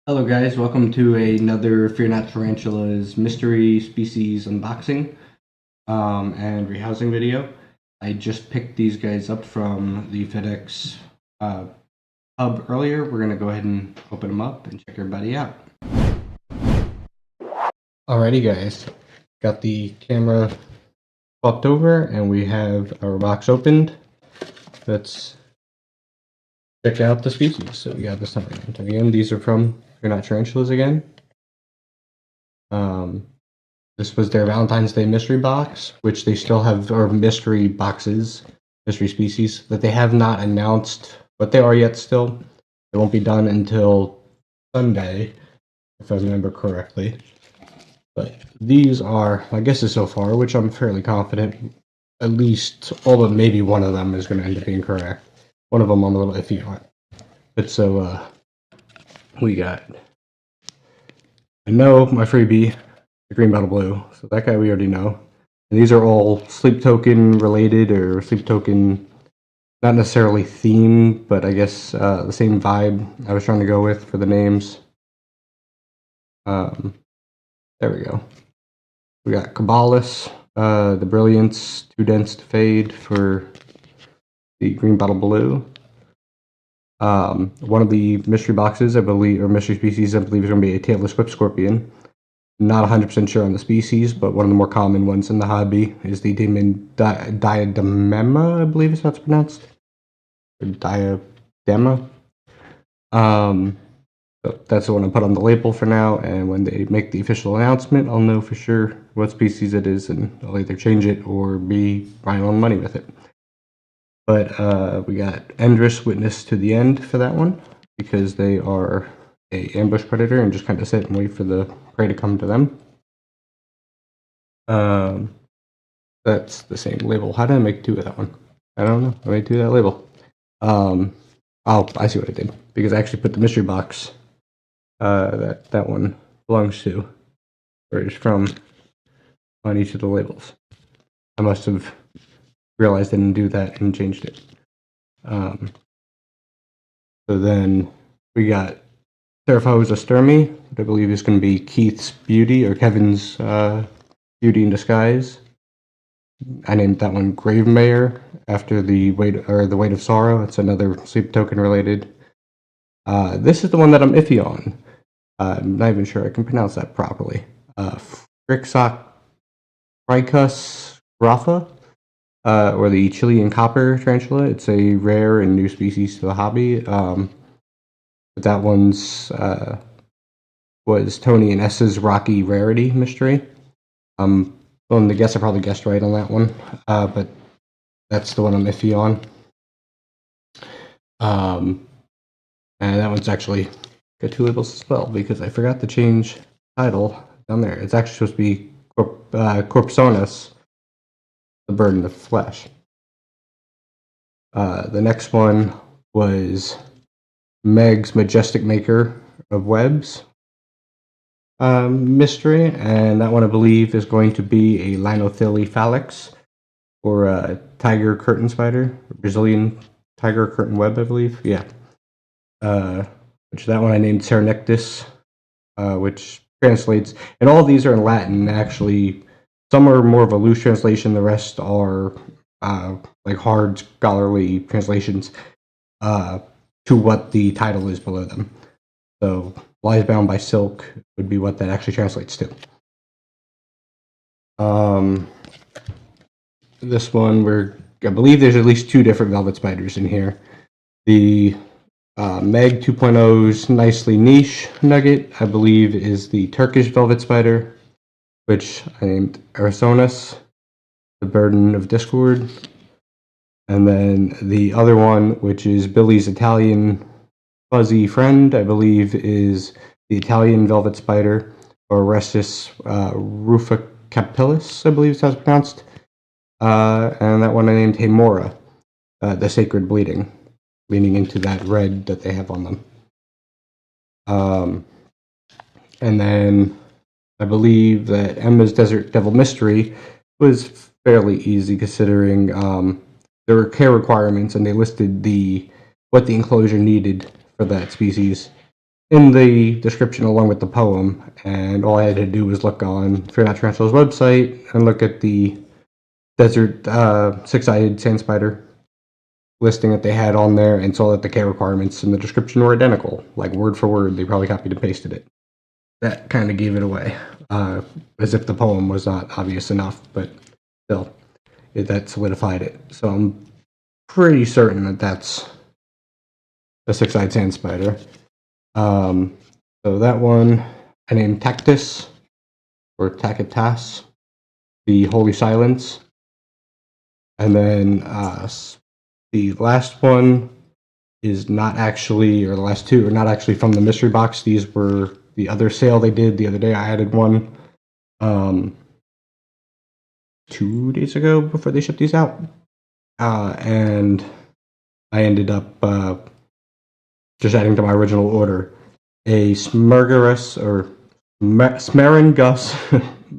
Hello guys, welcome to another FearNotTarantulas mystery species unboxing and rehousing video. I just picked these guys up from the FedEx hub earlier. We're going to go ahead and open them up and check everybody out. Alrighty guys, got the camera swapped over and we have our box opened. Let's check out the species. So we got this time again. These are from FearNotTarantulas again. This was their Valentine's Day mystery box, which they still have, or mystery boxes, mystery species, that they have not announced what they are yet still. It won't be done until Sunday, if I remember correctly. But these are my guesses so far, which I'm fairly confident at least all but maybe one of them is going to end up being correct. One of them I'm a little iffy on. But so, we got, I know my freebie, the green bottle blue, so that guy we already know. And these are all sleep token related, or sleep token, not necessarily theme, but I guess the same vibe I was trying to go with for the names. There we go. We got Cabalis, the Brilliance, Too Dense to Fade for the green bottle blue. One of the mystery boxes, I believe, or mystery species, I believe is going to be a tailless whip scorpion. Not 100% sure on the species, but one of the more common ones in the hobby is the diadema, I believe is how it's pronounced. Or diadema. So that's the one I put on the label for now, and when they make the official announcement, I'll know for sure what species it is, and I'll either change it or be buying my own money with it. But we got Endress Witness to the End for that one, because they are a ambush predator and just kind of sit and wait for the prey to come to them. That's the same label. How did I make two of that one? I don't know. I made two of that label. Oh, I see what I did. Because I actually put the mystery box that one belongs to, or is from, on each of the labels. I must have realized I didn't do that and changed it. So then we got Seraphosa Sturmy, that I believe is going to be Keith's beauty, or Kevin's beauty in disguise. I named that one Gravemayor after the weight of sorrow. It's another sleep token related. This is the one that I'm iffy on. I'm not even sure I can pronounce that properly. Frixoc Tricus grapha, or the Chilean copper tarantula. It's a rare and new species to the hobby. But that one's was Tony and S's Rocky Rarity mystery. Well, I guess I probably guessed right on that one, but that's the one I'm iffy on. And that one's actually got two labels as well, because I forgot to change title down there. It's actually supposed to be Corpsonus, the bird in the flesh. The next one was Meg's Majestic Maker of Webs mystery, and that one I believe is going to be a Linothily phalanx, or a tiger curtain spider, Brazilian tiger curtain web, I believe. Yeah. Which that one I named Serenectus, which translates, and all of these are in Latin actually. Some are more of a loose translation, the rest are like hard scholarly translations to what the title is below them. So, Lies Bound by Silk would be what that actually translates to. This one, I believe there's at least two different velvet spiders in here. The Meg 2.0's Nicely Niche Nugget, I believe, is the Turkish velvet spider, which I named Arisonus, the Burden of Discord. And then the other one, which is Billy's Italian fuzzy friend, I believe, is the Italian velvet spider, or Restus ruficapillus, I believe is how it's pronounced. And that one I named Hemora, the Sacred Bleeding, leaning into that red that they have on them. And then I believe that Emma's Desert Devil Mystery was fairly easy, considering there were care requirements, and they listed what the enclosure needed for that species. in the description along with the poem, and all I had to do was look on FearNotTarantulas website and look at the desert six-eyed sand spider listing that they had on there, and saw that the care requirements in the description were identical, like word for word. They probably copied and pasted it. That kind of gave it away, as if the poem was not obvious enough, but still, that solidified it. So I'm pretty certain that that's a six-eyed sand spider. So that one I named Tactus, or Tacitas, the Holy Silence. And then the last one is not actually, or the last two are not actually from the mystery box. These were the other sale they did the other day. I added one 2 days ago before they shipped these out. And I ended up just adding to my original order a Smergarus or Smarangus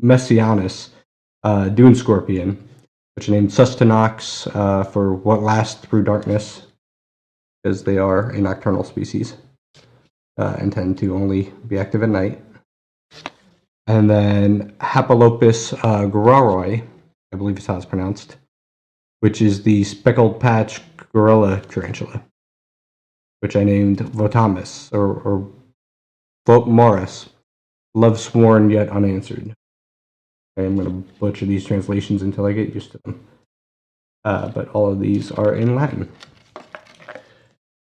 Messianus Dune Scorpion, which I named Sustenox for what lasts through darkness, because they are a nocturnal species and tend to only be active at night. And then Hapalopus goraroi, I believe is how it's pronounced, which is the speckled patch gorilla tarantula, which I named Votamus, or Morris, love sworn yet unanswered. I'm going to butcher these translations until I get used to them. But all of these are in Latin.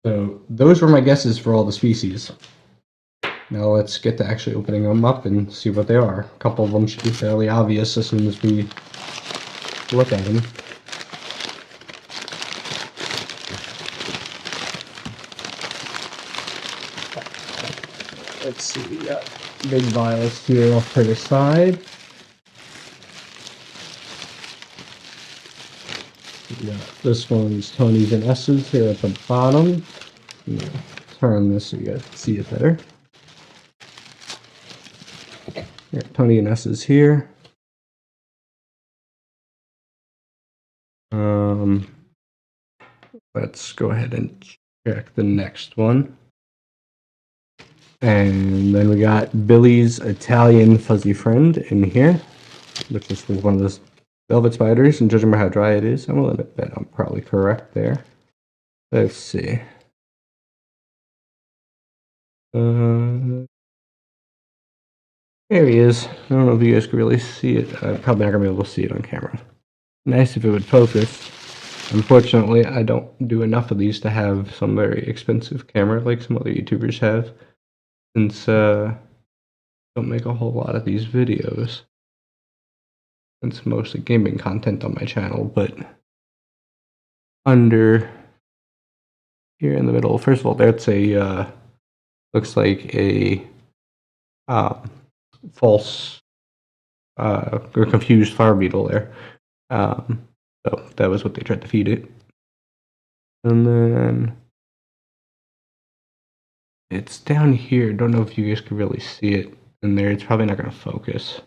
So those were my guesses for all the species. Now let's get to actually opening them up and see what they are. A couple of them should be fairly obvious as soon as we look at them. Let's see, we got big vials here off to the side. Yeah, this one's Tony's and S's here at the bottom. Turn this so you guys can see it better. Yeah, Tony and S's here. Let's go ahead and check the next one. And then we got Billy's Italian Fuzzy Friend in here, which is one of those velvet spiders, and judging by how dry it is, I'm willing to bet I'm probably correct there. Let's see. There he is. I don't know if you guys can really see it. I'm probably not going to be able to see it on camera. Nice if it would focus. Unfortunately, I don't do enough of these to have some very expensive camera like some other YouTubers have, since I don't make a whole lot of these videos. It's mostly gaming content on my channel, but under here in the middle, first of all, that's a looks like a false or confused fire beetle there. So that was what they tried to feed it. And then it's down here. Don't know if you guys can really see it in there. It's probably not going to focus.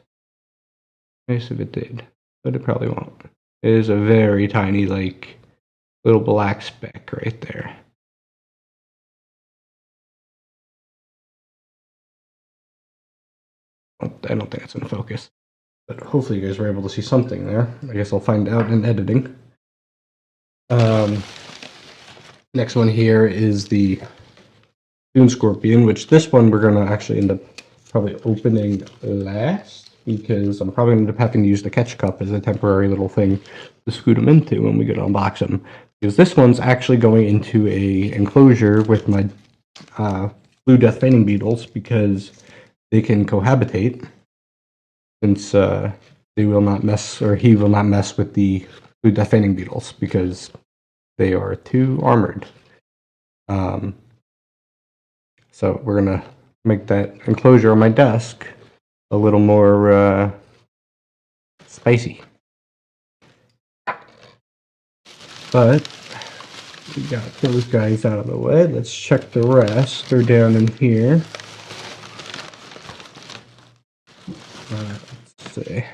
Nice if it did, but it probably won't. It is a very tiny, like, little black speck right there. I don't think it's in focus, but hopefully you guys were able to see something there. I guess I'll find out in editing. Next one here is the Dune Scorpion, which this one we're going to actually end up probably opening last, because I'm probably going to end up having to use the catch cup as a temporary little thing to scoot them into when we go to unbox them. Because this one's actually going into a enclosure with my blue death feigning beetles, because they can cohabitate, since they will not mess, or he will not mess with the blue death feigning beetles, because they are too armored. So we're going to make that enclosure on my desk a little more spicy. But we got those guys out of the way. Let's check the rest. They're down in here. Let's see.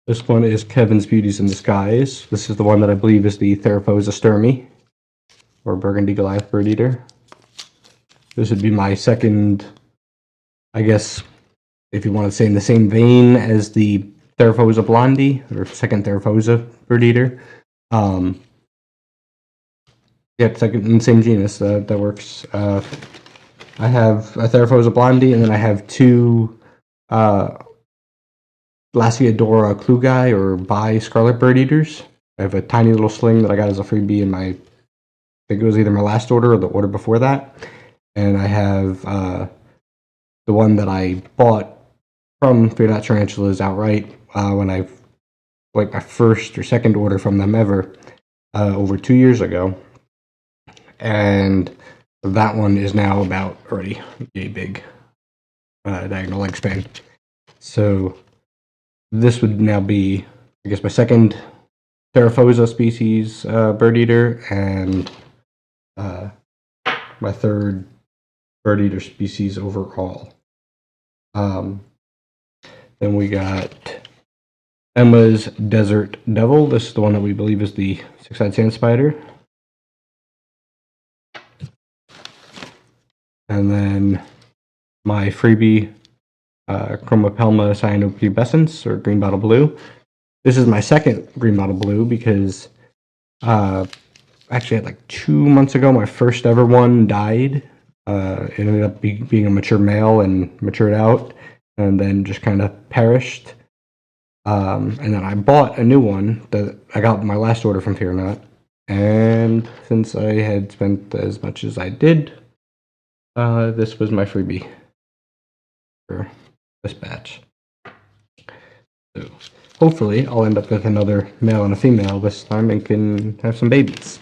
This one is Kevin's Beauties in Disguise. This is the one that I believe is the Theraphosa sturmi, or Burgundy Goliath Bird Eater. this would be my second, I guess, if you want to say in the same vein as the Theraphosa blondie, or second Theraphosa bird eater. Yeah, second in the same genus. That works. I have a Theraphosa blondie, and then I have two Lasiodora klugi, or bi scarlet bird eaters. I have a tiny little sling that I got as a freebie in I think it was either my last order or the order before that. And I have the one that I bought from FearNotTarantulas outright when I like my first or second order from them ever over 2 years ago. And that one is now about already a big diagonal leg span. So this would now be, I guess, my second Theraphosa species bird eater, and my third bird eater species overall. Then we got Emma's Desert Devil. This is the one that we believe is the six-eyed sand spider. And then my freebie Chromopelma cyanopubescens, or green bottle blue. This is my second green bottle blue because actually, like 2 months ago, my first ever one died. It ended up being a mature male and matured out, and then just kind of perished. And then I bought a new one that I got my last order from FearNot. And since I had spent as much as I did, this was my freebie for this batch. So hopefully I'll end up with another male and a female this time and can have some babies.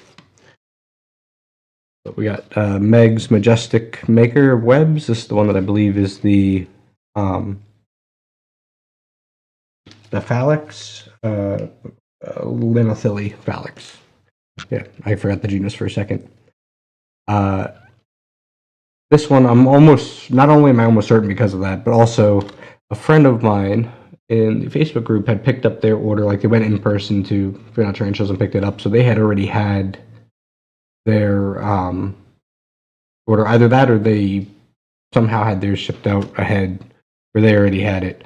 But we got Meg's Majestic Maker of Webs. This is the one that I believe is the Phalanx, Linothily Phalanx. Yeah, I forgot the genus for a second. This one, I'm almost, not only am I almost certain because of that, but also a friend of mine in the Facebook group had picked up their order. Like, they went in person to FearNotTarantulas and picked it up, so they had already had their order. Either that, or they somehow had theirs shipped out ahead, or they already had it.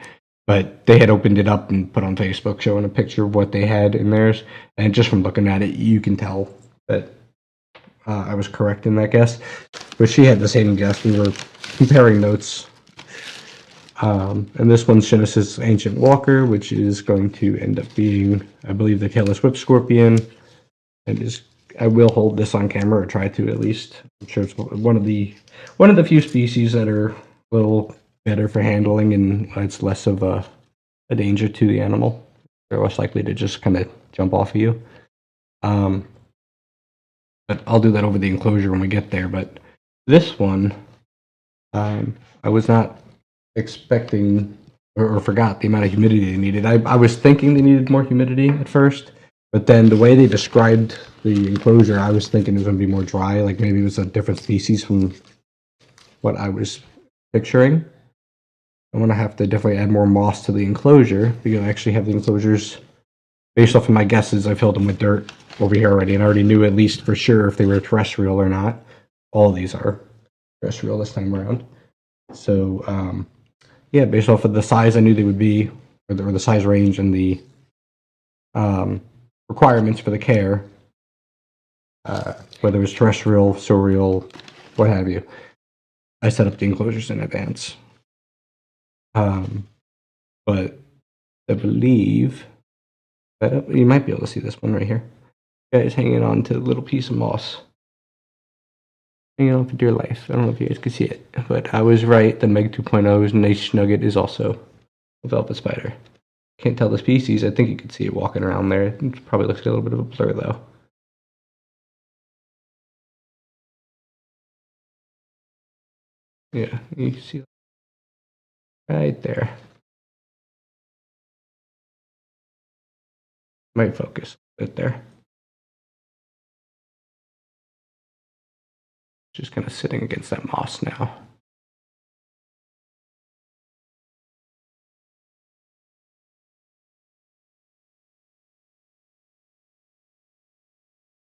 But they had opened it up and put on Facebook, showing a picture of what they had in theirs. And just from looking at it, you can tell that I was correct in that guess. But she had the same guess. We were comparing notes. And this one's Genesis Ancient Walker, which is going to end up being, I believe, the Tailless Whip Scorpion. And I will hold this on camera, or try to at least. I'm sure it's one of the few species that are a little better for handling, and it's less of a danger to the animal. They're less likely to just kind of jump off of you. But I'll do that over the enclosure when we get there. But this one, I was not expecting or forgot the amount of humidity they needed. I was thinking they needed more humidity at first, but then the way they described the enclosure, I was thinking it was going to be more dry, like maybe it was a different species from what I was picturing. I'm going to have to definitely add more moss to the enclosure, because I actually have the enclosures, based off of my guesses, I filled them with dirt over here already, and I already knew at least for sure if they were terrestrial or not. All these are terrestrial this time around. So, yeah, based off of the size I knew they would be, or the size range and the requirements for the care, whether it was terrestrial, surreal, what have you, I set up the enclosures in advance. But I believe that you might be able to see this one right here. Guys hanging on to a little piece of moss. Hanging on for dear life. I don't know if you guys can see it, but I was right. The Meg 2.0's Nice Nugget is also a velvet spider. Can't tell the species. I think you can see it walking around there. It probably looks like a little bit of a blur, though. Yeah, you can see right there. Might focus a bit there. Just kind of sitting against that moss now.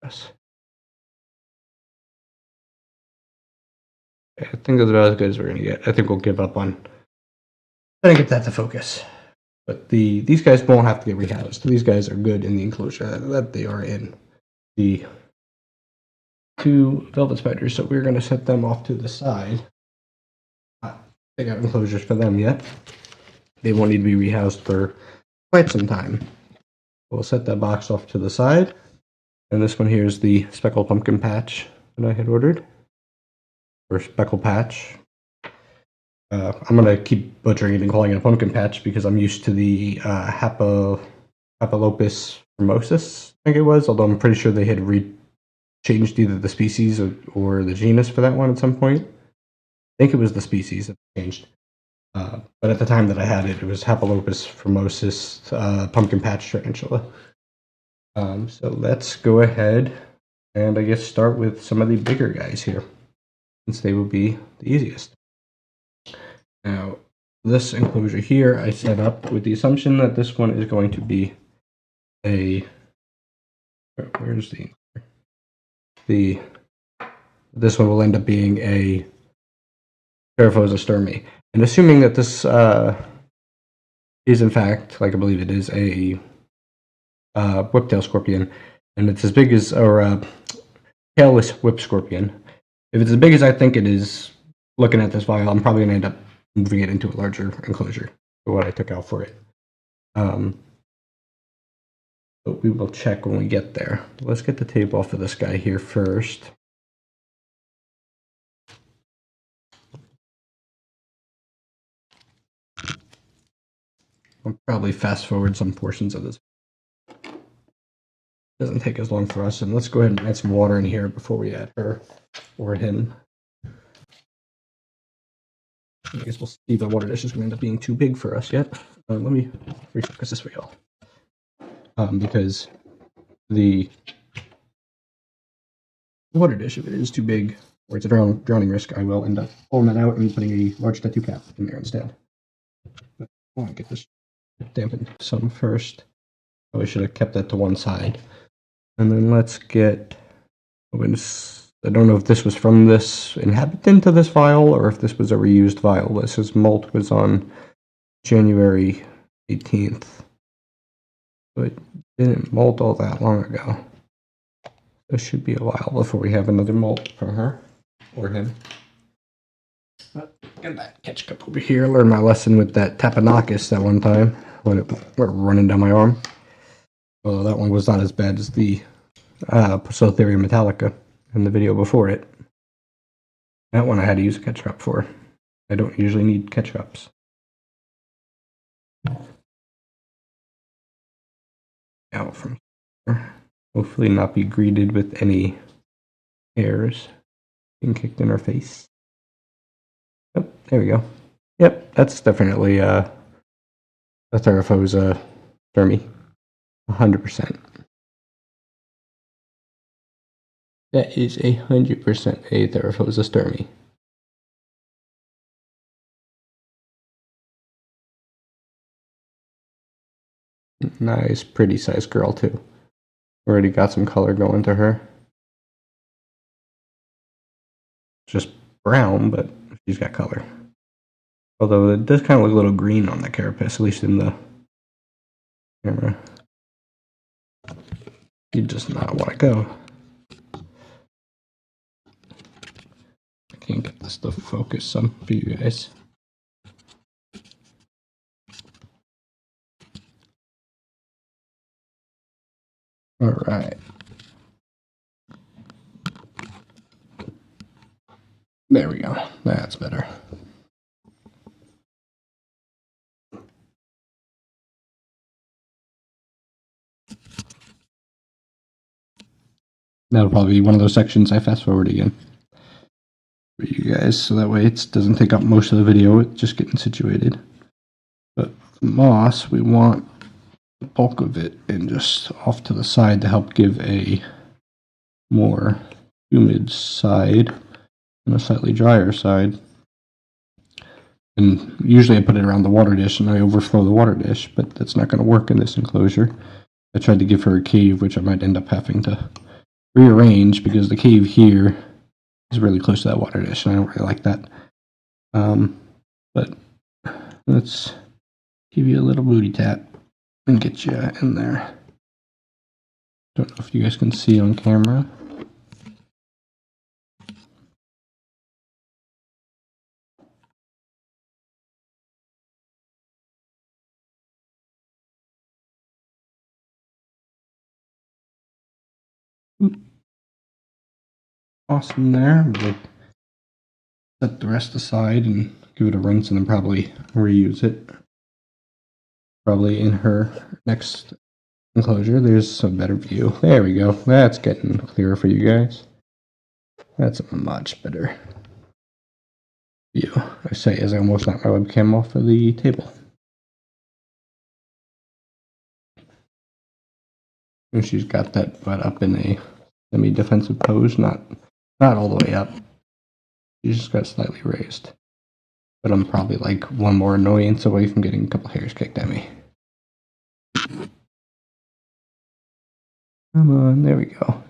Yes. I think that's about as good as we're gonna get. I think we'll give up on trying to get that to focus. But these guys won't have to get rehoused. These guys are good in the enclosure that they are in. The two velvet spiders, so we're gonna set them off to the side. They got enclosures for them yet. They won't need to be rehoused for quite some time. We'll set that box off to the side. And this one here is the speckled pumpkin patch that I had ordered. Or speckle patch. I'm going to keep butchering it and calling it a pumpkin patch because I'm used to the Hapalopus formosus, I think it was, although I'm pretty sure they had changed either the species or the genus for that one at some point. I think it was the species that changed. But at the time that I had it, it was Hapalopus formosus pumpkin patch tarantula. So let's go ahead and I guess start with some of the bigger guys here, since they will be the easiest. Now, this enclosure here I set up with the assumption that this one is going to be a... Where's this one will end up being a Paraphosa sturmi. And assuming that this is in fact, like I believe it is, a whiptail scorpion, and it's as big as, or tailless whip scorpion. If it's as big as I think it is, looking at this vial, I'm probably going to end up moving it into a larger enclosure for what I took out for it. But we will check when we get there. Let's get the tape off of this guy here first. I'll probably fast forward some portions of this. Doesn't take as long for us, and let's go ahead and add some water in here before we add her or him. I guess we'll see if the water dish is going to end up being too big for us yet. Let me refocus this wheel. Because the water dish, if it is too big or it's a drowning risk, I will end up pulling that out and putting a large tattoo cap in there instead. But I want to get this dampened some first. Probably should have kept that to one side. And then let's get... I don't know if this was from this inhabitant of this vial or if this was a reused vial. This molt was on January 18th. So it didn't molt all that long ago. This should be a while before we have another molt from her or him. But get that catch cup over here. I learned my lesson with that Tapanakis that one time when it went running down my arm. Although that one was not as bad as the Poecilotheria metallica in the video before it. That one I had to use a catch cup for. I don't usually need catch cups. Out from here. Hopefully not be greeted with any hairs being kicked in our face. Oh, there we go. Yep, that's definitely a Paraphosa sturmi. 100%. That is 100% a Paraphosa sturmi. Nice, pretty sized girl too. Already got some color going to her. Just brown, but she's got color. Although it does kind of look a little green on the carapace, at least in the camera. You just not want to go. I can't get this to focus some for you guys. All right. There we go. That's better. That'll probably be one of those sections I fast forward again for you guys, so that way it doesn't take up most of the video. It's just getting situated. But moss, we want the bulk of it and just off to the side to help give a more humid side and a slightly drier side. And usually I put it around the water dish and I overflow the water dish, but that's not going to work in this enclosure. I tried to give her a cave, which I might end up having to rearrange because the cave here is really close to that water dish, and I don't really like that. But let's give you a little booty tap and get you in there. Don't know if you guys can see on camera. Awesome there. We'll set the rest aside and give it a rinse and then probably reuse it. Probably in her next enclosure. There's a better view. There we go. That's getting clearer for you guys. That's a much better view. I say as I almost knocked my webcam off of the table. And she's got that butt up in a semi-defensive pose, not all the way up. She's just got slightly raised. But I'm probably like one more annoyance away from getting a couple hairs kicked at me. Come on, there we go.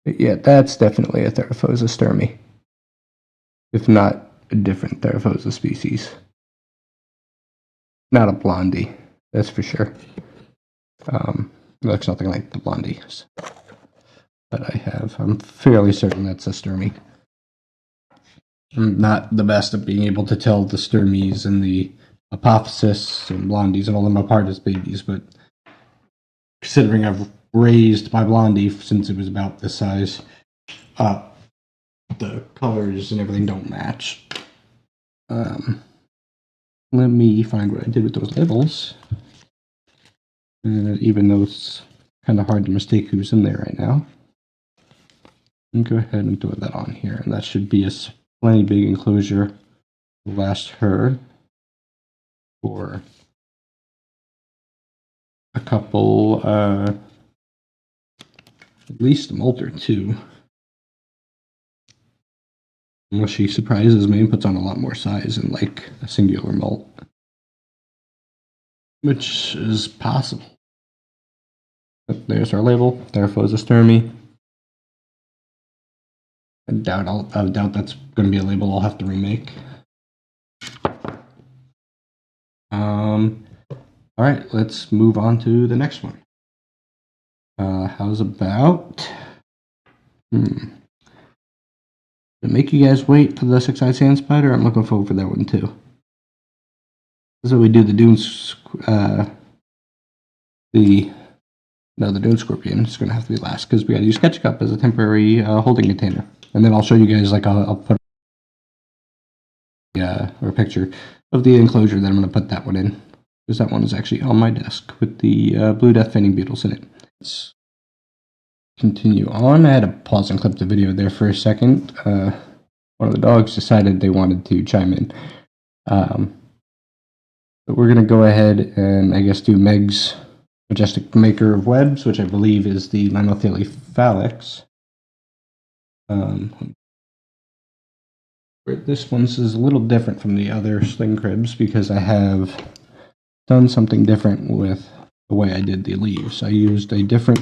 Yeah, that's definitely a Theraphosa sturmy. If not a different Theraphosa species. Not a blondie, that's for sure. Looks nothing like the blondies that I have. I'm fairly certain that's a sturmy. I'm not the best at being able to tell the sturmies and the apophysis and blondies and all them apart as babies, but considering I've raised my blondie since it was about this size, the colors and everything don't match. Let me find what I did with those labels. Even though it's kind of hard to mistake who's in there right now. And go ahead and throw that on here. And that should be a plenty big enclosure to last her for a couple, at least a molt or two. Unless she surprises me and puts on a lot more size in like a singular molt. Which is possible. But there's our label, Theraphosa sturmy. I doubt that's going to be a label I'll have to remake. Alright, let's move on to the next one. How's about... To make you guys wait for the six-eyed sand spider, I'm looking forward for that one too. This is how we do the dune scorpion. It's going to have to be last because we got to use SketchUp as a temporary holding container. And then I'll show you guys, like, I'll put or a picture of the enclosure that I'm going to put that one in. Because that one is actually on my desk with the blue death fainting beetles in it. Let's continue on. I had to pause and clip the video there for a second. One of the dogs decided they wanted to chime in. But we're going to go ahead and, I guess, do Meg's Majestic Maker of Webs, which I believe is the Mimotheliphalix. This one's is a little different from the other sling cribs because I have done something different with the way I did the leaves. I used a different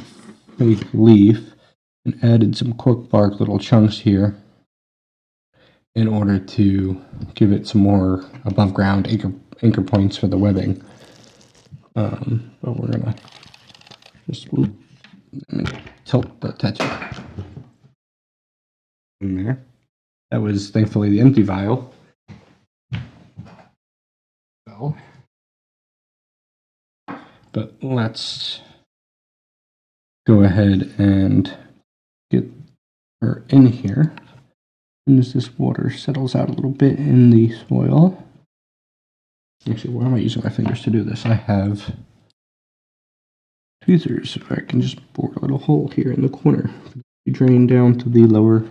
fake leaf and added some cork bark little chunks here in order to give it some more above ground anchor points for the webbing. But we're gonna just tilt the tattoo in there. That was thankfully the empty vial. So, but let's go ahead and get her in here. And as this water settles out a little bit in the soil. Actually, why am I using my fingers to do this? I have tweezers, so I can just bore a little hole here in the corner. Drain down to the lower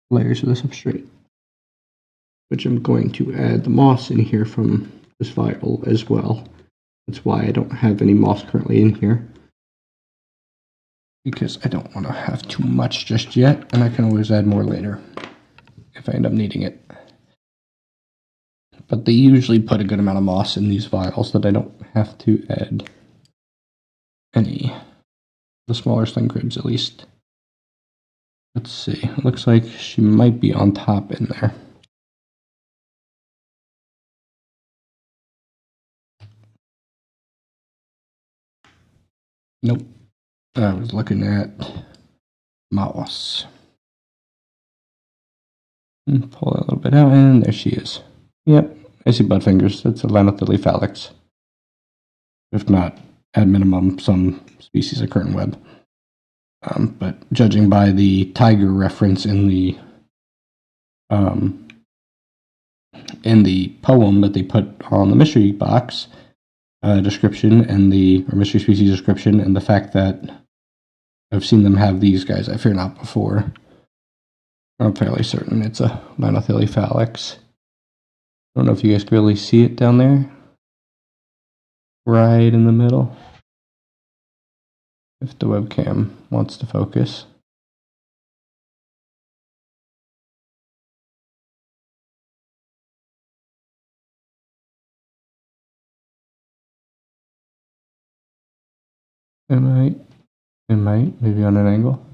layers of the substrate, which I'm going to add the moss in here from this vial as well. That's why I don't have any moss currently in here, because I don't want to have too much just yet, and I can always add more later if I end up needing it. But they usually put a good amount of moss in these vials that I don't have to add any. The smaller sling cribs, at least. Let's see. It looks like she might be on top in there. Nope. I was looking at mouse. Pull that a little bit out, and there she is. Yep, I see butt fingers. That's a Lanthelophallax. If not, at minimum, some species of curtain web. But judging by the tiger reference in the poem that they put on the mystery box description and or mystery species description, and the fact that I've seen them have these guys, I fear not, before, I'm fairly certain it's a Lanthelophallax. I don't know if you guys can really see it down there, right in the middle. If the webcam wants to focus. It might, maybe on an angle.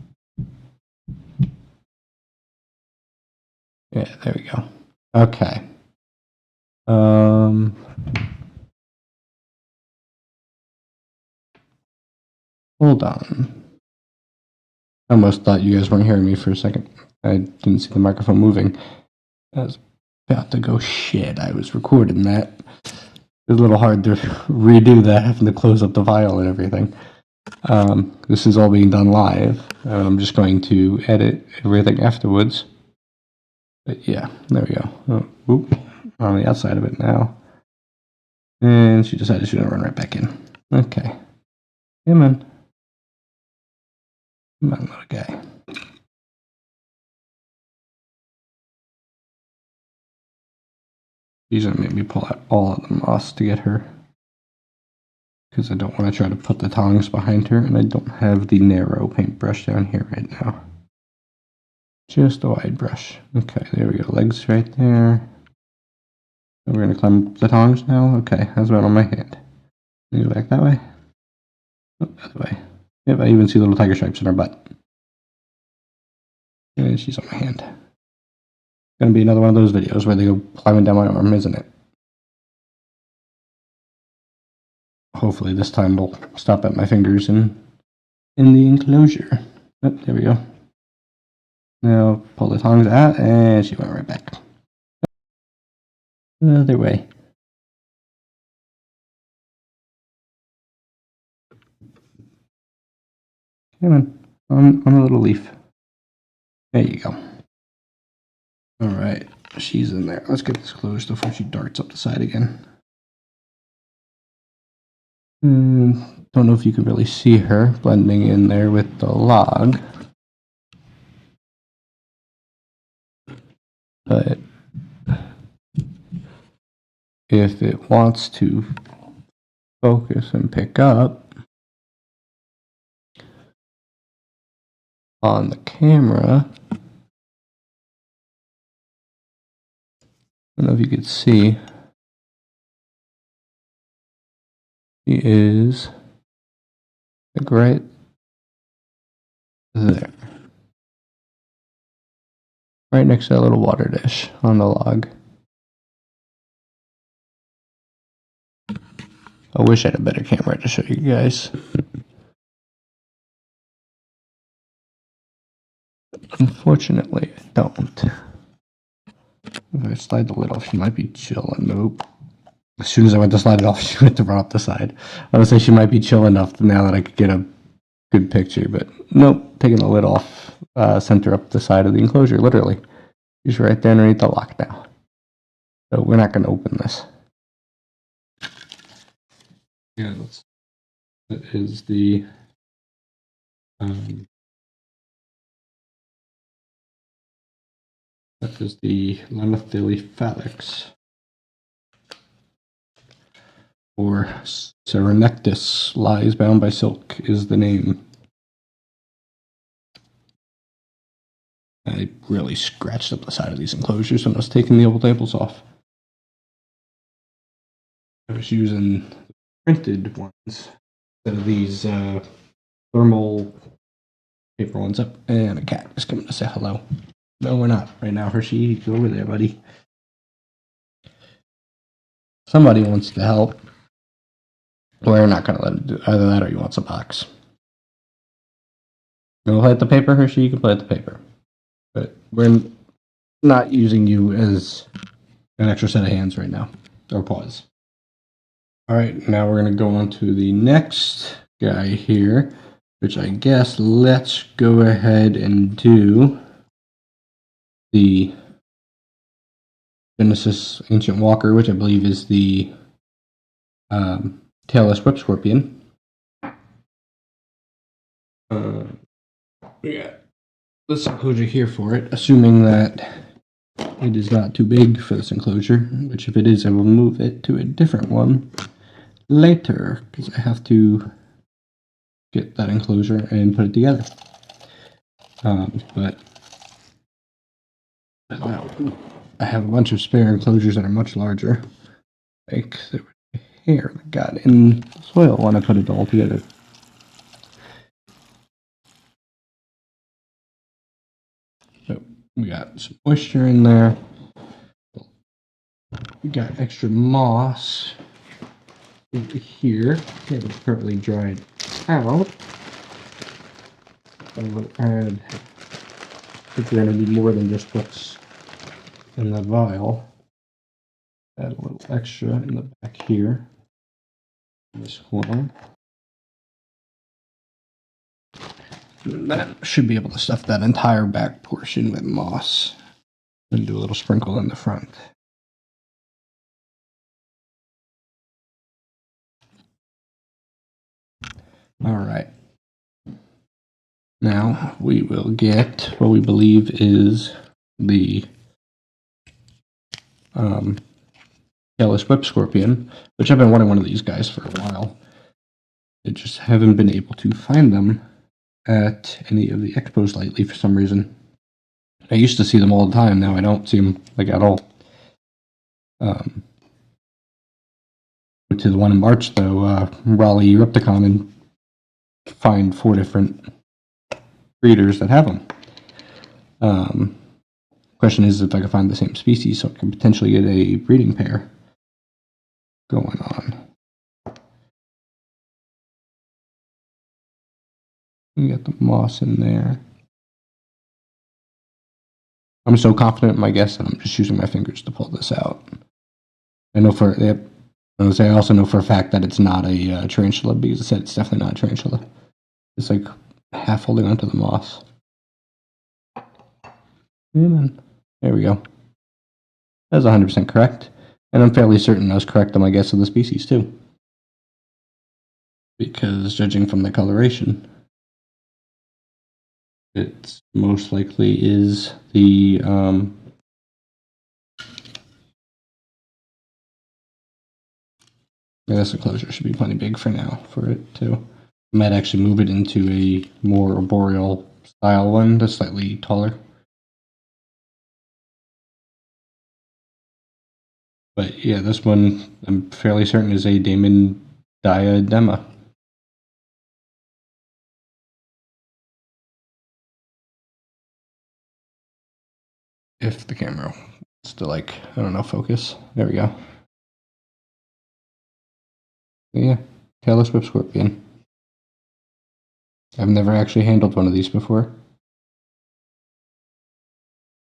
Yeah, there we go. Okay. Hold on. I almost thought you guys weren't hearing me for a second. I didn't see the microphone moving. I was about to go shit. I was recording that. It was a little hard to redo that, having to close up the file and everything. This is all being done live. I'm just going to edit everything afterwards. But yeah, there we go. Oh, whoop, on the outside of it now. And she decided she's going to run right back in. Okay. Come on. Come on, little guy. She's going to make me pull out all of the moss to get her. Because I don't want to try to put the tongs behind her, and I don't have the narrow paintbrush down here right now. Just a wide brush. Okay, there we go. Legs right there. We're going to climb up the tongs now? Okay, how's about on my hand? Go back that way? Oh, other way. Yep, I even see little tiger stripes in her butt. And she's on my hand. It's going to be another one of those videos where they go climbing down my arm, isn't it? Hopefully this time we'll stop at my fingers in the enclosure. Oh, there we go. Now pull the tongs out, and she went right back. Other way. Come on a little leaf. There you go. Alright, she's in there. Let's get this closed before she darts up the side again. Don't know if you can really see her blending in there with the log. But if it wants to focus and pick up on the camera, I don't know if you could see, she is like right there. Right next to that little water dish on the log. I wish I had a better camera to show you guys. Unfortunately, I don't. If I slide the lid off, she might be chilling. Nope. As soon as I went to slide it off, she went to run up the side. I would say she might be chill enough now that I could get a good picture, but nope. Taking the lid off, sent her up the side of the enclosure, literally. She's right there underneath the lock now. So we're not going to open this. Yeah, that is the Lanthelophallax, or Serenectus, lies bound by silk is the name. I really scratched up the side of these enclosures when I was taking the old labels off. I was using printed ones instead of these thermal Paper one's up, and a cat is coming to say hello. No, we're not right now, Hershey. Go over there, buddy. Somebody wants to help. We're not going to let it do either that or you want some box. You want to play at the paper, Hershey? You can play at the paper. But we're not using you as an extra set of hands right now. Or paws. Alright, now we're going to go on to the next guy here, which I guess let's go ahead and do the Genesis Ancient Walker, which I believe is the tailless whip scorpion. We got this enclosure here for it, assuming that it is not too big for this enclosure, which if it is, I will move it to a different one later, because I have to get that enclosure and put it together. But wow, I have a bunch of spare enclosures that are much larger. Like there was hair that got in the soil when I put it all together. So we got some moisture in there. We got extra moss over here. It was currently dried out. I will add, if we're going to need more than just what's in the vial, add a little extra in the back here, in this corner. And that should be able to stuff that entire back portion with moss, and do a little sprinkle in the front. All right. Now we will get what we believe is the tailless whip scorpion, which I've been wanting one of these guys for a while. I just haven't been able to find them at any of the expos lately for some reason. I used to see them all the time. Now I don't see them like at all. To the one in March though, Raleigh Repticon, and find 4 different breeders that have them. Question is if I can find the same species so I can potentially get a breeding pair going on. We got the moss in there. I'm so confident in my guess that I'm just using my fingers to pull this out. I know for I also know for a fact that it's not a tarantula, because I said it's definitely not a tarantula. It's like half holding onto the moss. And then, there we go. That's 100% correct. And I'm fairly certain I was correct on my guess of the species too. Because judging from the coloration, it most likely is the yeah, this enclosure should be plenty big for now for it too. I might actually move it into a more arboreal style one that's slightly taller. But yeah, this one I'm fairly certain is a Damon diadema. If the camera wants to, like, I don't know, focus. There we go. Yeah, tailless whip scorpion. I've never actually handled one of these before.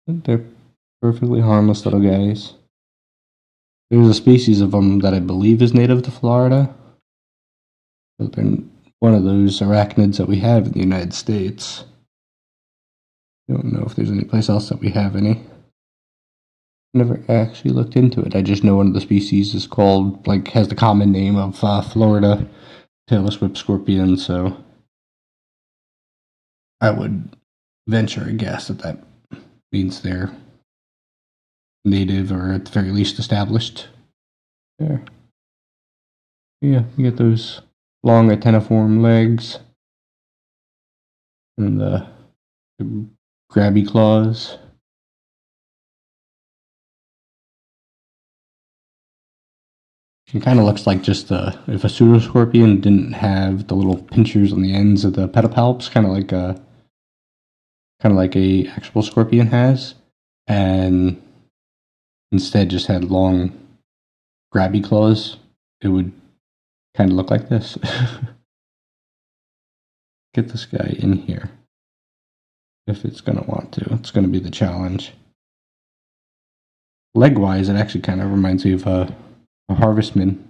They're perfectly harmless little guys. There's a species of them that I believe is native to Florida. But they're one of those arachnids that we have in the United States. I don't know if there's any place else that we have any. Never actually looked into it. I just know one of the species is called, like, has the common name of Florida tailless whip scorpion, so I would venture a guess that that means they're native, or at the very least established. There. Yeah, you get those long antenniform legs and the grabby claws. It kind of looks like just if a pseudoscorpion didn't have the little pinchers on the ends of the pedipalps, kind of like a kind of like a actual scorpion has, and instead just had long grabby claws, it would kind of look like this. Get this guy in here. If it's going to want to. It's going to be the challenge. Leg-wise, it actually kind of reminds me of a harvestman,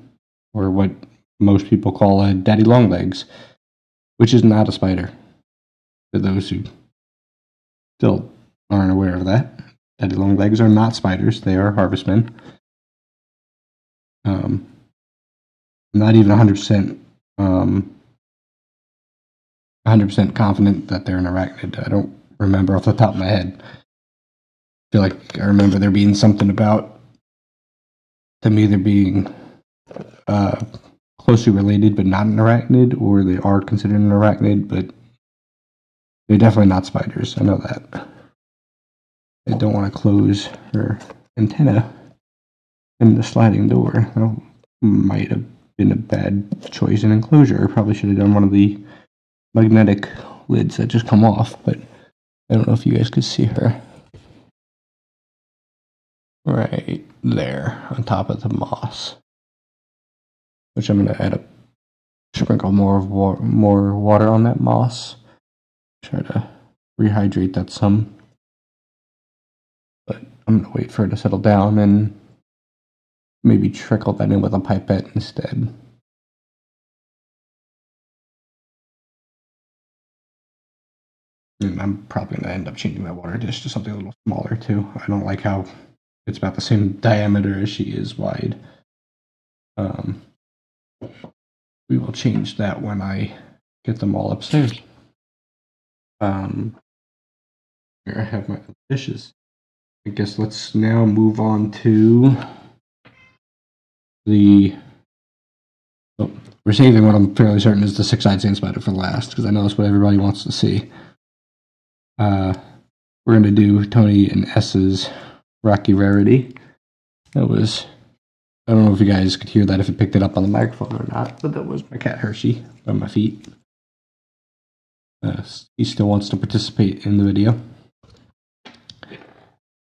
or what most people call a daddy long legs, which is not a spider. For those who still aren't aware of that, daddy long legs are not spiders. They are harvestmen. I'm not even 100% 100% confident that they're an arachnid. I don't remember off the top of my head. I feel like I remember there being something about them either being closely related but not an arachnid, or they are considered an arachnid, but they're definitely not spiders. I know that. I don't want to close her antenna in the sliding door. That might have been a bad choice in enclosure. I probably should have done one of the magnetic lids that just come off, but I don't know if you guys could see her. Right there on top of the moss, which I'm going to add a sprinkle more water on that moss. Try to rehydrate that some, but I'm going to wait for it to settle down and maybe trickle that in with a pipette instead. And I'm probably going to end up changing my water dish to something a little smaller too. I don't like how it's about the same diameter as she is wide. We will change that when I get them all upstairs. Here I have my dishes. I guess let's now move on to the... Oh, we're saving what I'm fairly certain is the six-eyed sand spider for last, because I know that's what everybody wants to see. We're going to do Tony and S's Rocky Rarity. That was... I don't know if you guys could hear that, if it picked it up on the microphone or not, but that was my cat Hershey on my feet. He still wants to participate in the video.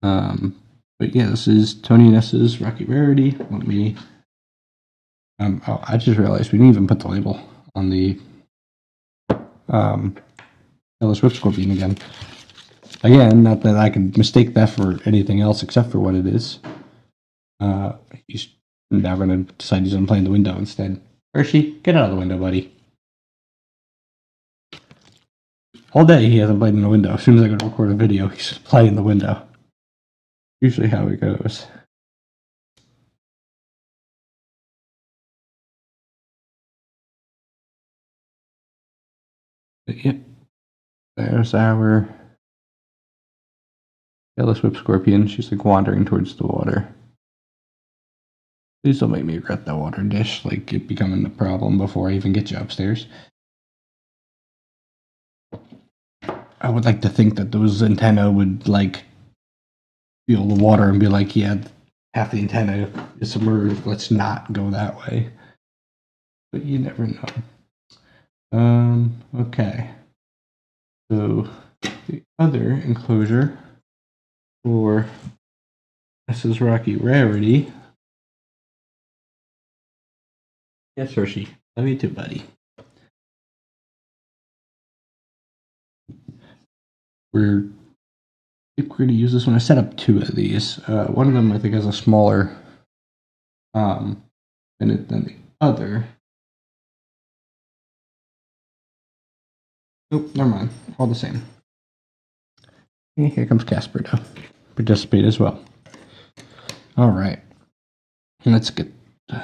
But yeah, this is Tony and S's Rocky Rarity. Let me... oh, I just realized we didn't even put the label on the Yellow Swift Scorpion again. Again, not that I can mistake that for anything else except for what it is. He's now going to decide he's going to play in the window instead. Hershey, get out of the window, buddy. All day he hasn't played in the window. As soon as I go to record a video, he's playing in the window. Usually how it goes. But yep. There's our Yellow Swift Scorpion. She's like wandering towards the water. Please don't make me regret that water dish, like it becoming a problem before I even get you upstairs. I would like to think that those antennae would like feel the water and be like, yeah, half the antenna is submerged. Let's not go that way. But you never know. Okay. So the other enclosure for S's Rocky Rarity. Yes, Hershey. Love you too, buddy. We're going to use this one. I set up two of these. One of them I think has a smaller in it than the other. Oh, never mind. All the same. And here comes Casper to participate as well. All right. Let's get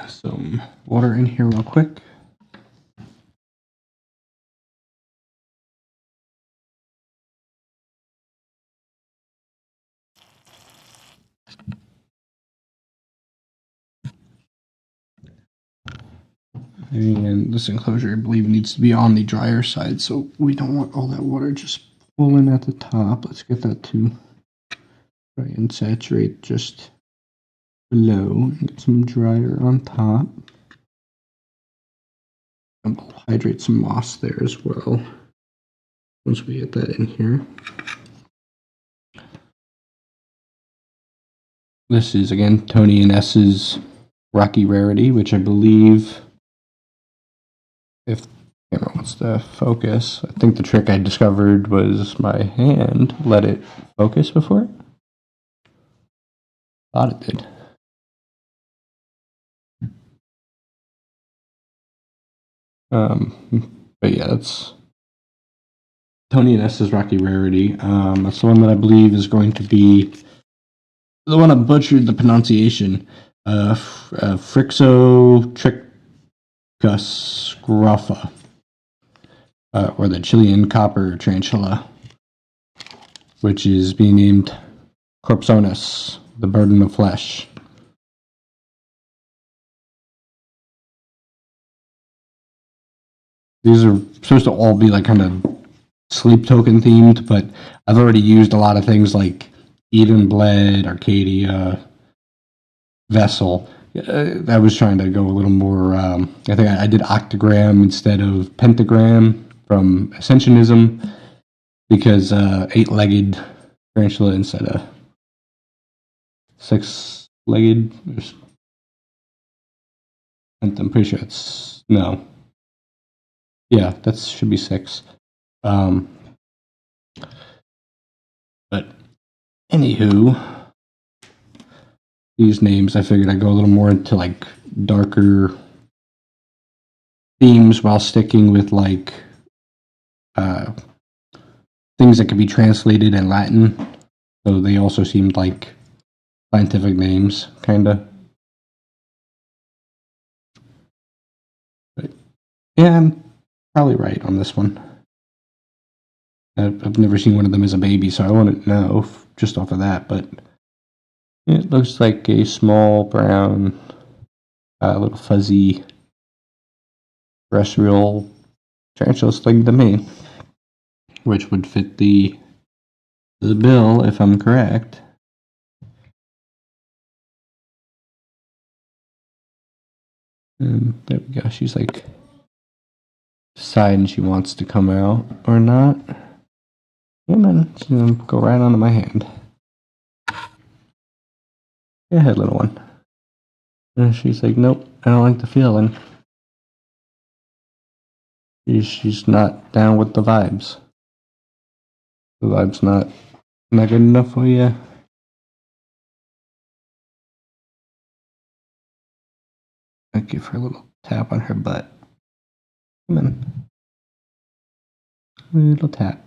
some water in here real quick. And this enclosure, I believe, needs to be on the drier side, so we don't want all that water just pooling at the top. Let's get that to try and saturate just below and get some drier on top. And we'll hydrate some moss there as well once we get that in here. This is, again, Tony and S's Rocky Rarity, which I believe, if the camera wants to focus, I think the trick I discovered was my hand let it focus before. Thought it did. But yeah, that's Tony and S's Rocky Rarity. That's the one that I believe is going to be the one I butchered the pronunciation. Frixotrichus or the Chilean copper tarantula, which is being named Corpsonus, the burden of flesh. These are supposed to all be like kind of sleep token themed, but I've already used a lot of things like Eden Bled, Arcadia, Vessel. I was trying to go a little more. I think I did octagram instead of pentagram from Ascensionism because 8-legged tarantula instead of 6-legged. I'm pretty sure it's no. Yeah, that should be 6. But anywho, these names, I figured I'd go a little more into like darker themes while sticking with like things that could be translated in Latin. So they also seemed like scientific names, kind of. But yeah, I'm probably right on this one. I've never seen one of them as a baby, so I wouldn't know just off of that, but it looks like a small brown, little fuzzy terrestrial tarantula thing to me, which would fit the bill if I'm correct. And there we go. She's like deciding she wants to come out or not. Yeah, man, she's gonna go right onto my hand. Go ahead, little one. And she's like, nope, I don't like the feeling. She's not down with the vibes. The vibe's not good enough for you. I give her a little tap on her butt. Come on. A little tap.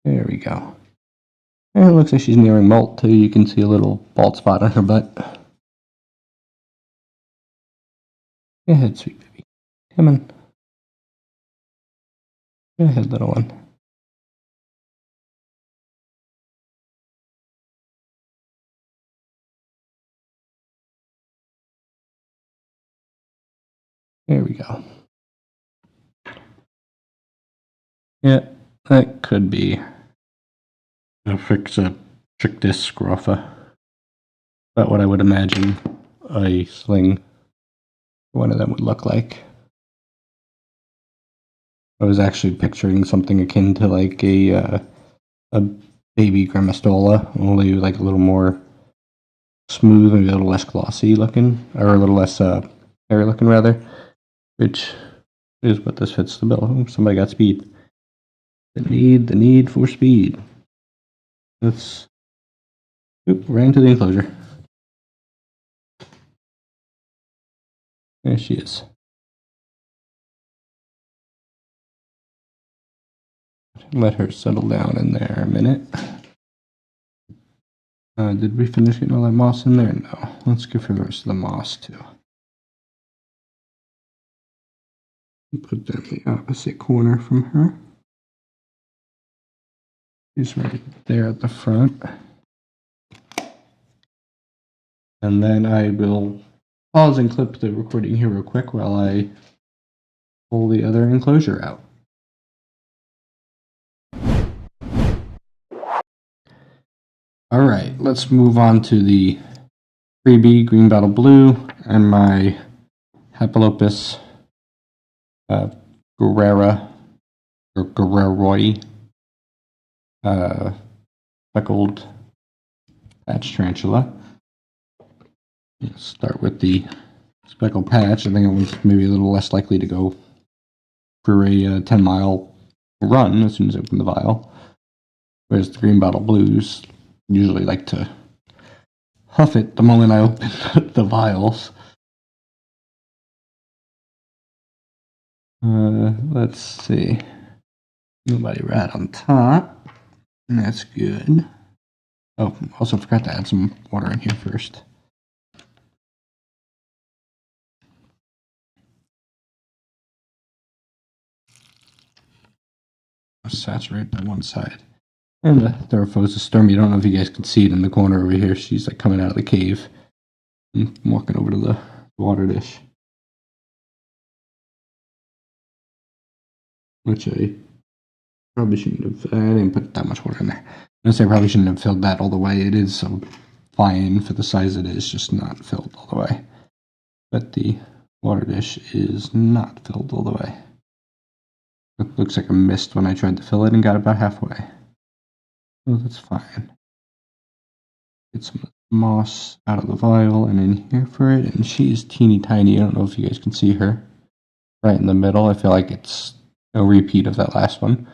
There we go. And it looks like she's nearing molt too. You can see a little bald spot on her butt. Go ahead, sweet baby. Come on. Go ahead, little one. There we go. Yeah, that could be a Frixotrichus scroffa. About what I would imagine a sling one of them would look like. I was actually picturing something akin to like a baby Grammostola, only like a little more smooth, maybe a little less glossy looking, or a little less hairy looking rather, which is what this fits the bill. Oh, somebody got speed. The need for speed. Let's right into the enclosure. There she is. Let her settle down in there a minute. Did we finish getting all that moss in there? No. Let's give her the rest of the moss too. Put that in the opposite corner from her. She's right there at the front. And then I will pause and clip the recording here real quick while I pull the other enclosure out. Alright, let's move on to the freebie green bottle blue and my Hapalopus Guerrera or Guerreroi speckled patch tarantula. Let's start with the speckled patch. I think it was maybe a little less likely to go for a 10-mile run as soon as I open the vial. Whereas the green bottle blues usually like to huff it the moment I open the vials. Let's see. Nobody rat on top. That's good. Oh, also forgot to add some water in here first. I'll saturate that one side. And the Theraphosa Stormy, I don't know if you guys can see it in the corner over here. She's like coming out of the cave. I'm walking over to the water dish. Which I probably shouldn't have. I didn't put that much water in there. I probably shouldn't have filled that all the way. It is so fine for the size it is, just not filled all the way. But the water dish is not filled all the way. It looks like a mist when I tried to fill it and got about halfway. Oh, that's fine. Get some moss out of the vial and in here for it. And she's teeny tiny. I don't know if you guys can see her. Right in the middle. I feel like it's a repeat of that last one.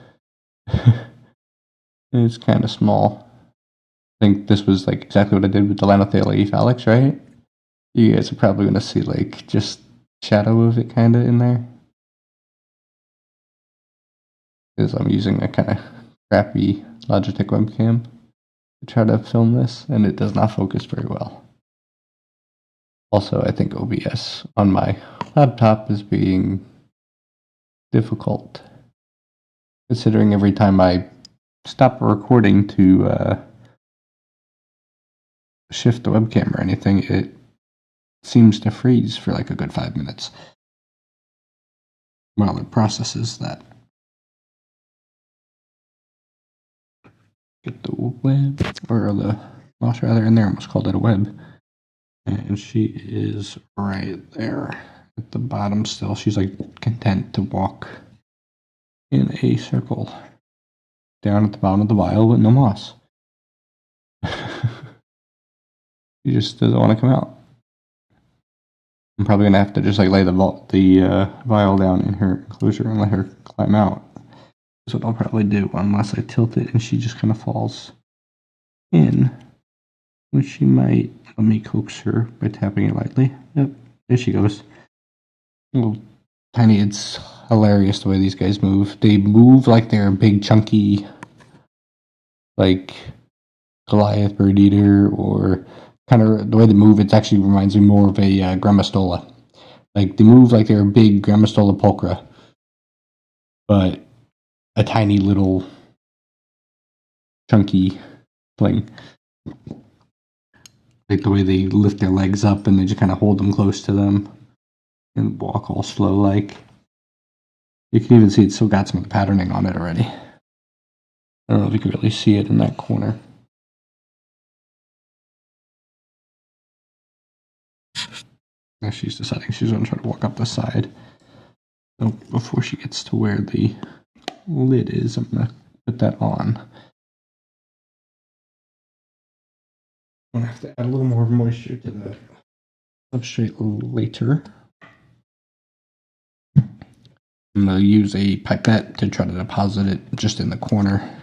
It's kind of small. I think this was like exactly what I did with the Lanothala Ephalix, right? You guys are probably going to see like just shadow of it kind of in there. Because I'm using a kind of crappy Logitech webcam to try to film this, and it does not focus very well. Also, I think OBS on my laptop is being difficult, considering every time I stop recording to shift the webcam or anything, it seems to freeze for like a good 5 minutes while it processes that. Get the web, or the mouse rather, in there. I almost called it a web. And she is right there at the bottom still. She's like content to walk in a circle down at the bottom of the vial with no moss. She just doesn't want to come out. I'm probably going to have to just like lay the vial down in her enclosure and let her climb out. That's what I'll probably do, unless I tilt it and she just kind of falls in, which she might. Let me coax her by tapping it lightly. Yep, there she goes. Little tiny. It's hilarious the way these guys move. They move like they're a big chunky, like Goliath bird eater, or kind of the way they move. It actually reminds me more of a Grammostola. Like they move like they're a big Grammostola pulchra, but a tiny little chunky thing. Like the way they lift their legs up and they just kind of hold them close to them and walk all slow like. You can even see it's still got some of the patterning on it already. I don't know if you can really see it in that corner. Now she's deciding she's going to try to walk up the side. So before she gets to where the lid is, I'm going to put that on. I'm going to have to add a little more moisture to the substrate later. I'm going to use a pipette to try to deposit it just in the corner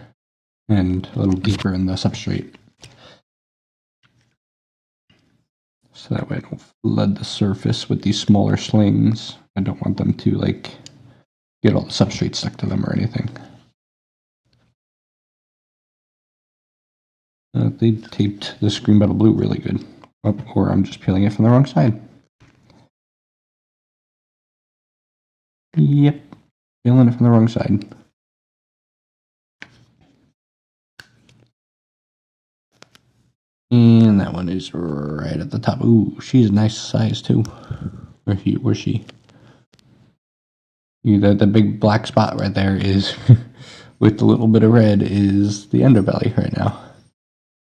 and a little deeper in the substrate. So that way I don't flood the surface with these smaller slings. I don't want them to like get all the substrate stuck to them or anything. They taped the Screen Battle Blue really good. Oh, or I'm just peeling it from the wrong side. Yep, peeling it from the wrong side. And that one is right at the top. Ooh, she's a nice size too. Where's she? The big black spot right there is, with the little bit of red, is the underbelly right now.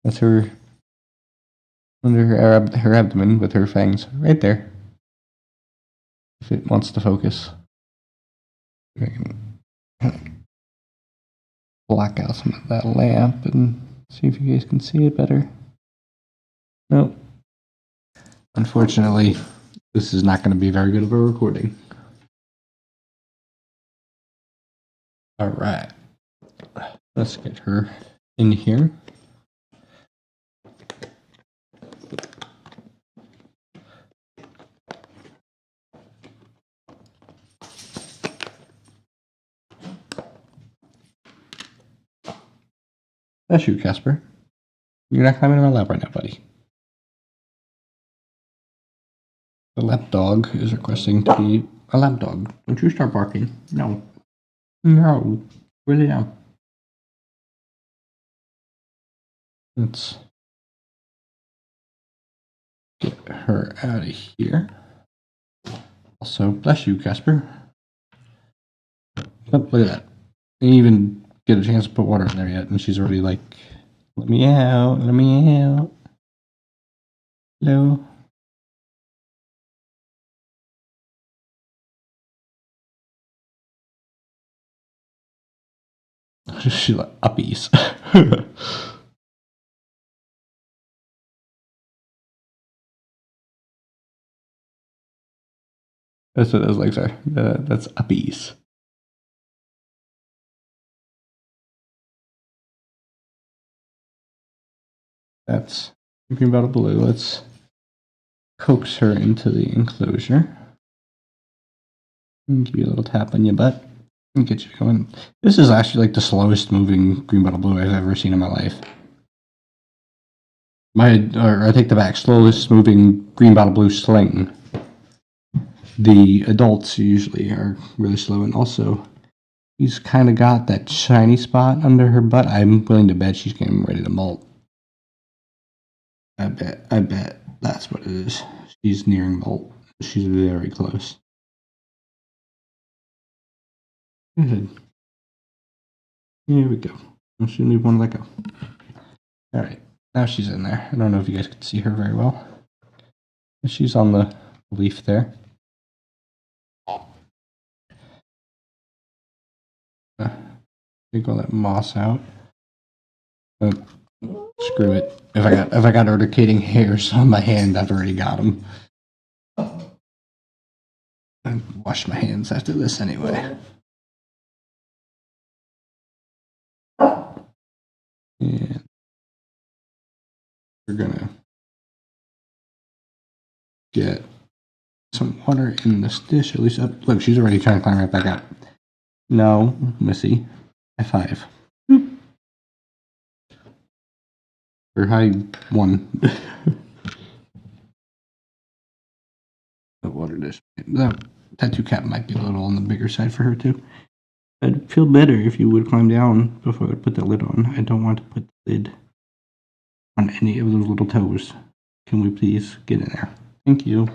That's her, under her abdomen with her fangs, right there. If it wants to focus. I can black out some of that lamp and See if you guys can see it better. Nope. Unfortunately, this is not going to be very good of a recording. All right. Let's get her in here. That's you, Casper. You're not climbing in my lap right now, buddy. The lap dog is requesting to be a lap dog. Don't you start barking. No. No. Really down. Let's get her out of here. Also, bless you, Casper. Oh, look at that. Didn't even get a chance to put water in there yet, and she's already like, let me out, let me out. Hello. She's like uppies. That's what those legs are. That's uppies. That's green bottle blue. Let's coax her into the enclosure. And give you a little tap on your butt and get you going. This is actually like the slowest moving green bottle blue I've ever seen in my life. I take the back, slowest moving green bottle blue sling. The adults usually are really slow, and also he's kind of got that shiny spot under her butt. I'm willing to bet she's getting ready to molt. I bet that's what it is. She's nearing molt. She's very close. Good. Here we go. She didn't even want to let go. All right, now she's in there. I don't know if you guys can see her very well. She's on the leaf there. Take all that moss out. Screw it. If I got urticating hairs on my hand, I've already got them. I wash my hands after this anyway. And we're gonna get some water in this dish. At least up. Look, she's already trying to climb right back up. No, Missy. High five. Boop. Or high one. The water dish. That tattoo cap might be a little on the bigger side for her too. I'd feel better if you would climb down before I put the lid on. I don't want to put the lid on any of those little toes. Can we please get in there? Thank you.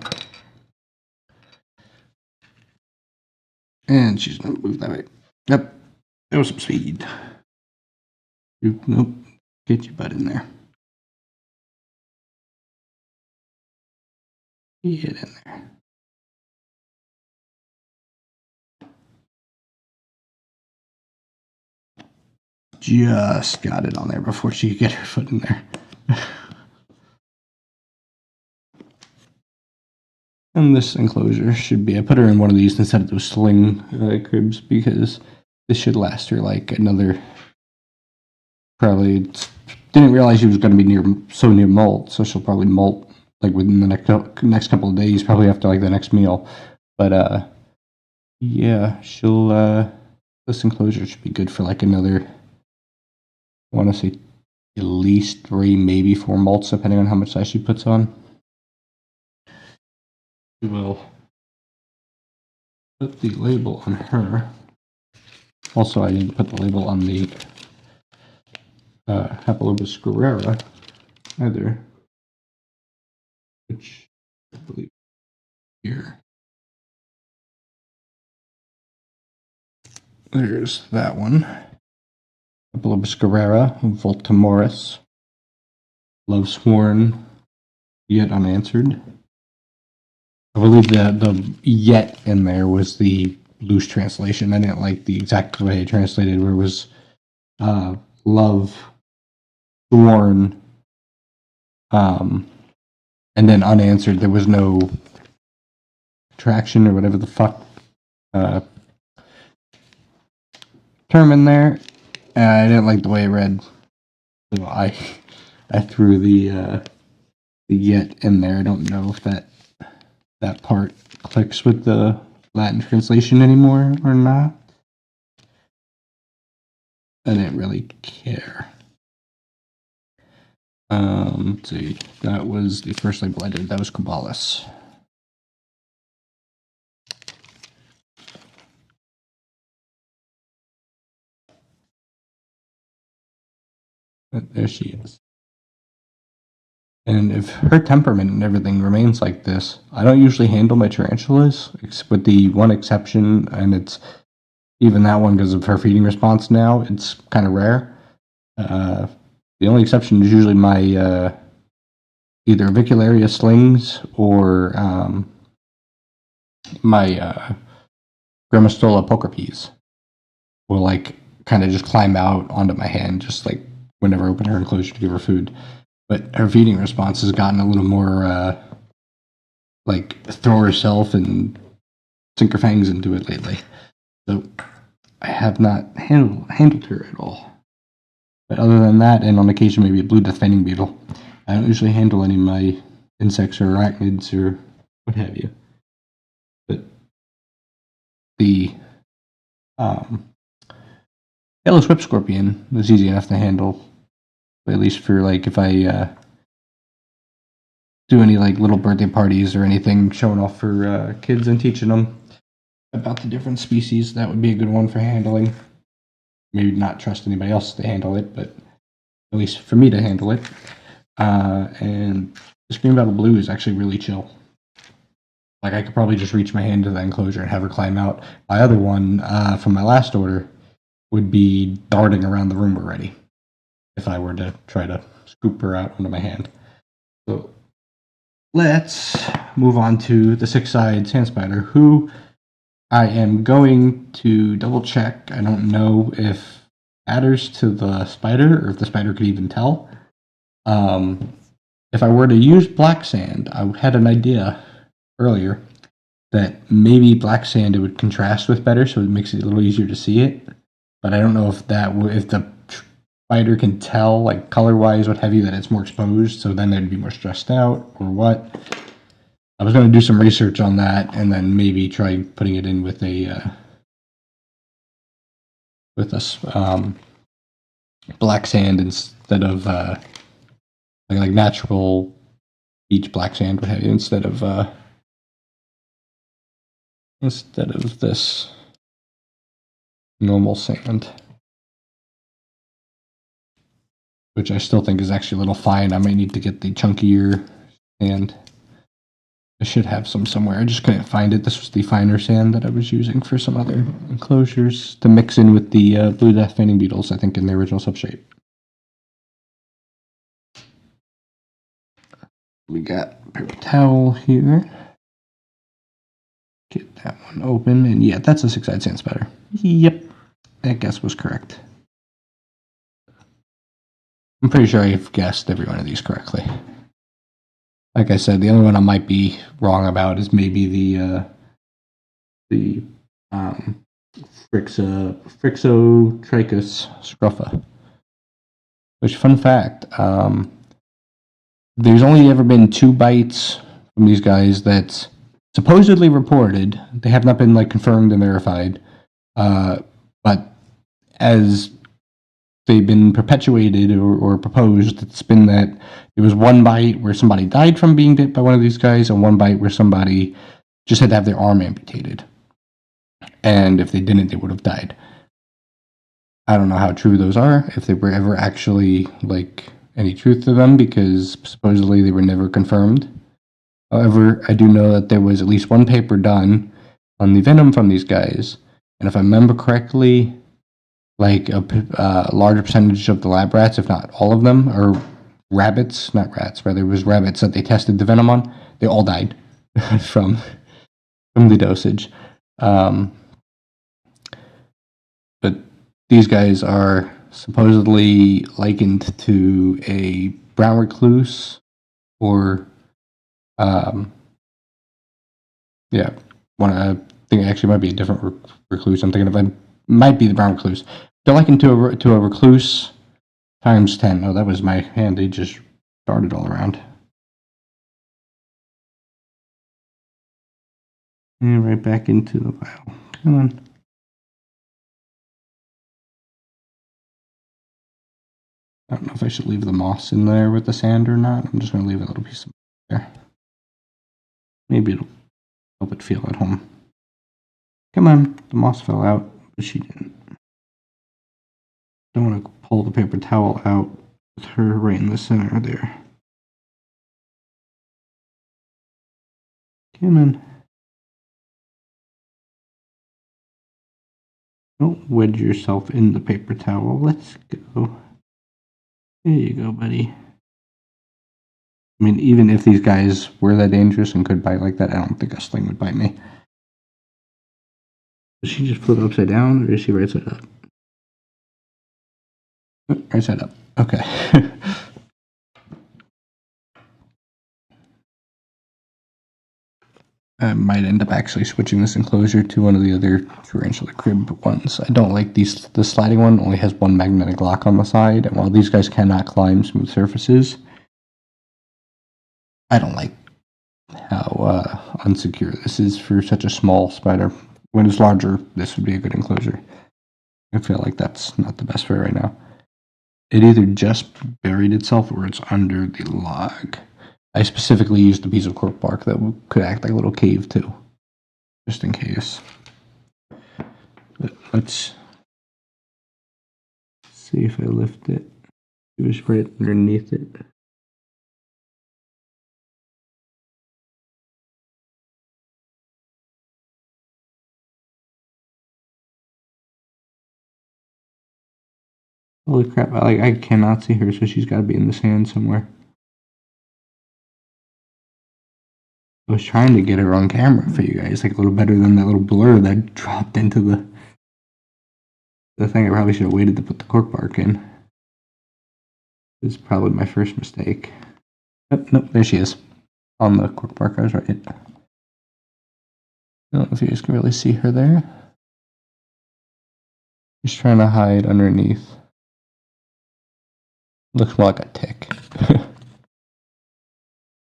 And she's gonna move that way. Yep. There was some speed. Nope. Get your butt in there. Get in there. Just got it on there before she could get her foot in there. And this enclosure should be, I put her in one of these instead of those sling cribs because this should last her like another, probably, didn't realize she was going to be so near molt, so she'll probably molt like within the next couple of days, probably after like the next meal. But yeah, this enclosure should be good for like another, I want to say at least 3, maybe 4 molts, depending on how much ice she puts on. We will put the label on her. Also, I didn't put the label on the Papillobus guerrera either, which I believe here. There's that one. Papillobus guerrera, Voltimoris, Love Sworn, yet unanswered. I believe the yet in there was the loose translation. I didn't like the exact way it translated, where it was love sworn, and then unanswered. There was no traction or whatever the fuck term in there. I didn't like the way it read, so I threw the yet in there. I don't know if that part clicks with the Latin translation anymore or not. I didn't really care. Let's see. That was the first label I did. That was Cabalas. But there she is. And if her temperament and everything remains like this, I don't usually handle my tarantulas, with the one exception, and it's even that one because of her feeding response now. It's kind of rare. The only exception is usually my either Avicularia slings or my Grammostola poker peas will like kind of just climb out onto my hand, just like whenever I open her enclosure to give her food. But her feeding response has gotten a little more like throw herself and sink her fangs into it lately. So I have not handled her at all. But other than that, and on occasion maybe a blue death feigning beetle, I don't usually handle any of my insects or arachnids or what have you. But the yellow whip scorpion was easy enough to handle, at least for like if I do any like little birthday parties or anything, showing off for kids and teaching them about the different species. That would be a good one for handling. Maybe not trust anybody else to handle it, but at least for me to handle it. And the Scream Battle Blue is actually really chill. Like I could probably just reach my hand to the enclosure and have her climb out. My other one from my last order would be darting around the room already if I were to try to scoop her out onto my hand. So let's move on to the six-eyed sand spider, who I am going to double check. I don't know if matters to the spider or if the spider could even tell. If I were to use black sand, I had an idea earlier that maybe black sand it would contrast with better, so it makes it a little easier to see it. But I don't know if if the spider can tell, like color-wise, what have you, that it's more exposed, so then they'd be more stressed out or what. I was going to do some research on that and then maybe try putting it in with a black sand instead of like natural beach black sand, what have you, instead of this normal sand, which I still think is actually a little fine. I might need to get the chunkier sand. I should have some somewhere. I just couldn't find it. This was the finer sand that I was using for some other enclosures to mix in with the blue death feigning beetles, I think, in the original substrate. We got a paper towel here. Get that one open, and yeah, that's a six-eyed sand spider. Yep, that guess was correct. I'm pretty sure I've guessed every one of these correctly. Like I said, the only one I might be wrong about is maybe the Phrixotrichus scruffa. Which, fun fact, there's only ever been 2 bites from these guys that's supposedly reported. They have not been like confirmed and verified, but as they've been perpetuated or proposed, it's been that there was 1 bite where somebody died from being bit by one of these guys, and 1 bite where somebody just had to have their arm amputated. And if they didn't, they would have died. I don't know how true those are, if they were ever actually like any truth to them, because supposedly they were never confirmed. However, I do know that there was at least 1 paper done on the venom from these guys, and if I remember correctly, like a larger percentage of the lab rats, if not all of them, are rabbits, not rats, rather it was rabbits that they tested the venom on. They all died from the dosage. But these guys are supposedly likened to a brown recluse, or yeah, I think it actually might be a different recluse. I'm thinking of it might be the brown recluse. They're likened to a recluse times 10. Oh, that was my hand. They just darted all around. And right back into the vial. Come on. I don't know if I should leave the moss in there with the sand or not. I'm just going to leave a little piece of there. Maybe it'll help it feel at home. Come on. The moss fell out, but she didn't. Don't want to pull the paper towel out with her right in the center there. Come on. Don't wedge yourself in the paper towel. Let's go. There you go, buddy. I mean, even if these guys were that dangerous and could bite like that, I don't think a sling would bite me. Does she just flip upside down, or is she right side up? Oh, right side up. Okay. I might end up actually switching this enclosure to one of the other tarantula crib ones. I don't like these. The sliding one only has one magnetic lock on the side, and while these guys cannot climb smooth surfaces, I don't like how unsecure this is for such a small spider. When it's larger, this would be a good enclosure. I feel like that's not the best for it right now. It either just buried itself or it's under the log. I specifically used a piece of cork bark that could act like a little cave too, just in case. But let's see if I lift it. It was right underneath it. Holy crap, I cannot see her, so she's got to be in the sand somewhere. I was trying to get her on camera for you guys, like a little better than that little blur that dropped into the thing. I probably should have waited to put the cork bark in. This is probably my first mistake. Oh, nope, there she is. On the cork bark, I was right. I don't know if you guys can really see her there. She's trying to hide underneath. Looks more like a tick.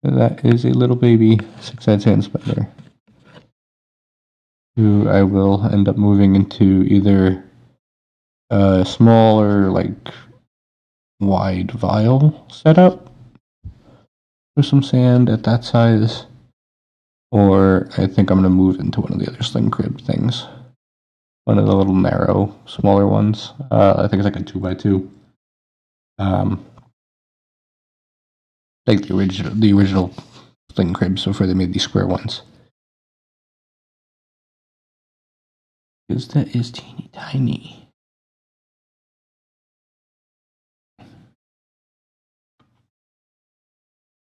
That is a little baby six-eyed sand spider, who I will end up moving into either a smaller, like, wide vial setup with some sand at that size, or I think I'm going to move into one of the other sling crib things. One of the little narrow, smaller ones. I think it's like a 2x2. Like the original sling cribs before they made these square ones. Because that is teeny tiny.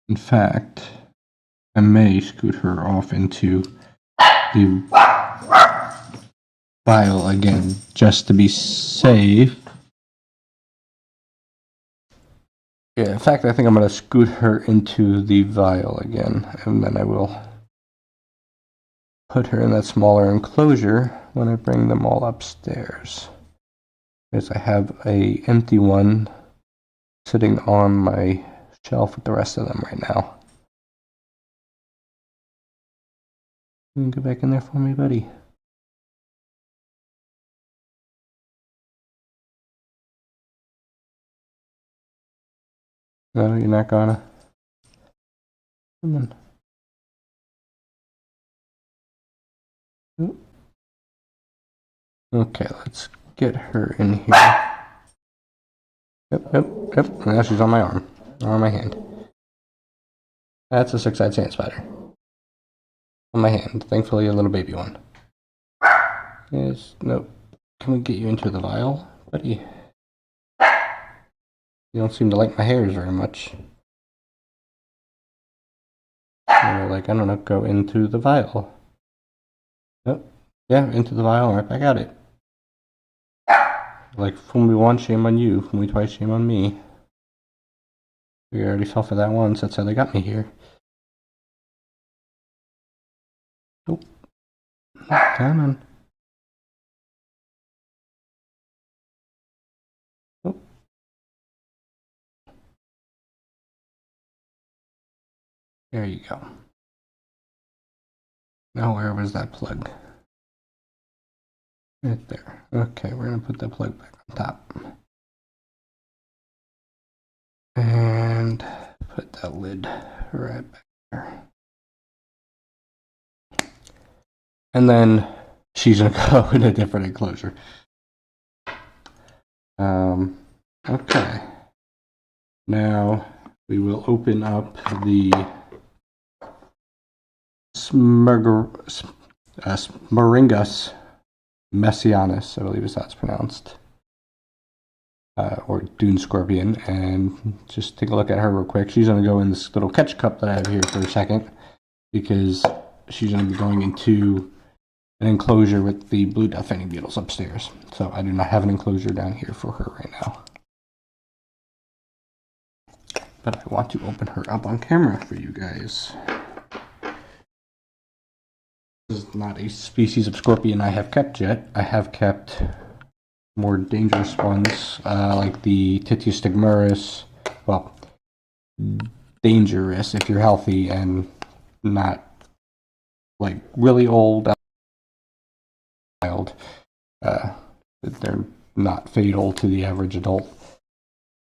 In fact, I may scoot her off into the vial again, just to be safe. Yeah, in fact, I think I'm going to scoot her into the vial again, and then I will put her in that smaller enclosure when I bring them all upstairs. Because I have a empty one sitting on my shelf with the rest of them right now. You can go back in there for me, buddy. No, you're not gonna. Come on. Okay, let's get her in here. Yep. Now she's on my arm. Or on my hand. That's a six-eyed sand spider. On my hand. Thankfully, a little baby one. Yes, nope. Can we get you into the vial, buddy? You don't seem to like my hairs very much. Like, I don't know, go into the vial. Yep. Yeah, into the vial and right back out it. Like, fool me once, shame on you. Fool me twice, shame on me. We already fell for that once. That's how they got me here. Oh. Come on. Oh. There you go. Now where was that plug? Right there. Okay, we're going to put that plug back on top. And put that lid right back there. And then she's going to go in a different enclosure. Okay. Now we will open up the Smeringus messianus, I believe is how it's pronounced, or dune scorpion, and just take a look at her real quick. She's going to go in this little catch cup that I have here for a second, because she's going to be going into an enclosure with the blue deafening beetles upstairs. So I do not have an enclosure down here for her right now. But I want to open her up on camera for you guys. This is not a species of scorpion I have kept yet. I have kept more dangerous ones, like the Titiostigmerus. Well, dangerous if you're healthy and not like really old. They're not fatal to the average adult.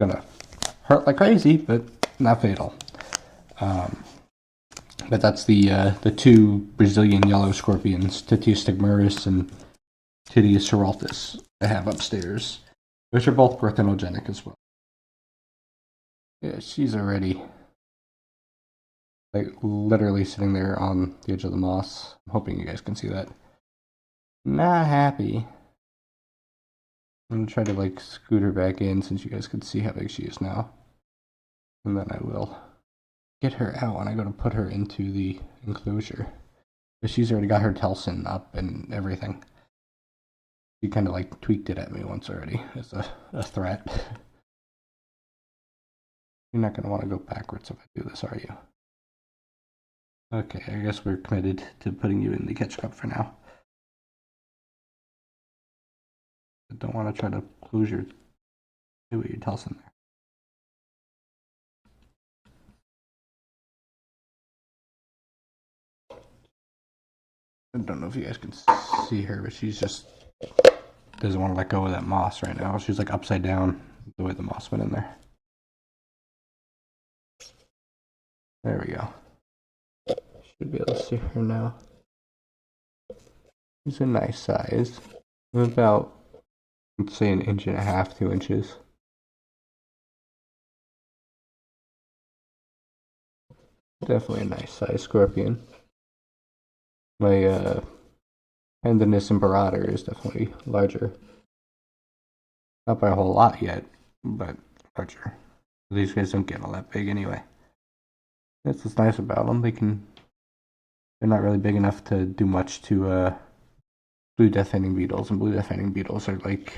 Gonna hurt like crazy, but not fatal. But that's the two Brazilian yellow scorpions, Titiostigmerus and Titioscerultus, I have upstairs, which are both parthenogenic as well. Yeah, she's already like literally sitting there on the edge of the moss. I'm hoping you guys can see that. Not happy. I'm gonna try to like scoot her back in since you guys can see how big she is now. And then I will get her out when I go to put her into the enclosure. But she's already got her telson up and everything. She kind of like tweaked it at me once already as a threat. You're not going to want to go backwards if I do this, are you? Okay, I guess we're committed to putting you in the catch cup for now. I don't want to try to close your telson there. I don't know if you guys can see her, but she's just doesn't want to let go of that moss right now. She's like upside down the way the moss went in there. There we go. Should be able to see her now. She's a nice size. About, let's say, 1.5 inches, 2 inches. Definitely a nice size scorpion. My Pendinus imperator is definitely larger. Not by a whole lot yet, but larger. These guys don't get all that big anyway. That's what's nice about them. They're not really big enough to do much to blue deafening beetles, and blue deafening beetles are like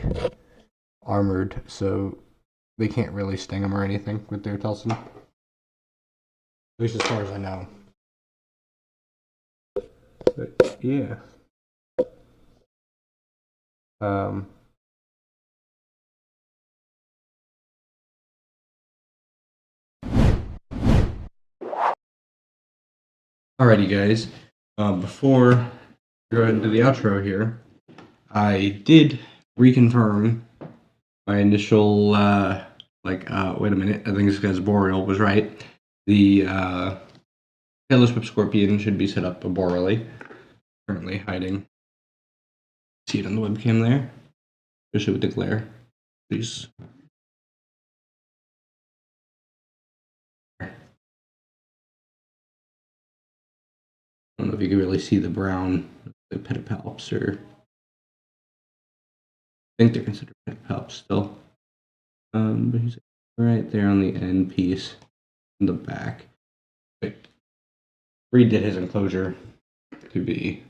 armored, so they can't really sting them or anything with their telson. At least as far as I know. But yeah. Alrighty, guys. Before we go into the outro here, I did reconfirm my initial, wait a minute, I think this guy's boreal was right. The tailless whip scorpion should be set up arboreally. Currently hiding. See it on the webcam there, especially with the glare. Please. I don't know if you can really see the brown, the pedipalps, or I think they're considered pedipalps still. But he's right there on the end piece in the back. But redid his enclosure to be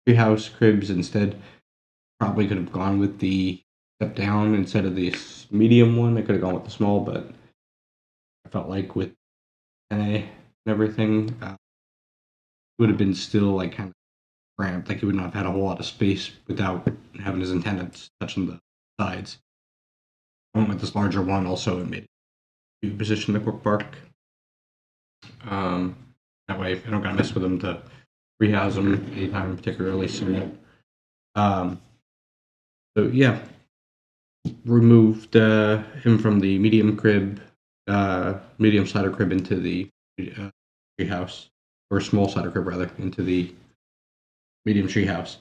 treehouse cribs instead. Probably could have gone with the step down instead of this medium one. I could have gone with the small, but I felt like with NA and everything, it would have been still like kind of cramped. Like he would not have had a whole lot of space without having his antennas touching the sides. I went with this larger one. Also, it made it to position the quick bark. That way, I don't gotta mess with them to rehouse them anytime particularly soon. So yeah, removed him from the medium crib, medium slider crib into the treehouse, or small slider crib rather, into the medium treehouse.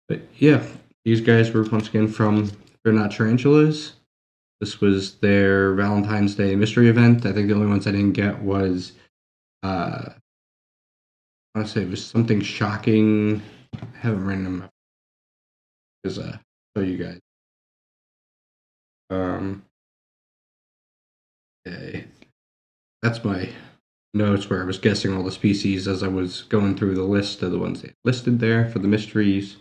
But yeah, these guys were once again from FearNotTarantulas. This was their Valentine's Day mystery event. I think the only ones I didn't get was, I want to say it was something shocking. I haven't written them up because show you guys. Okay, that's my notes where I was guessing all the species as I was going through the list of the ones they listed there for the mysteries.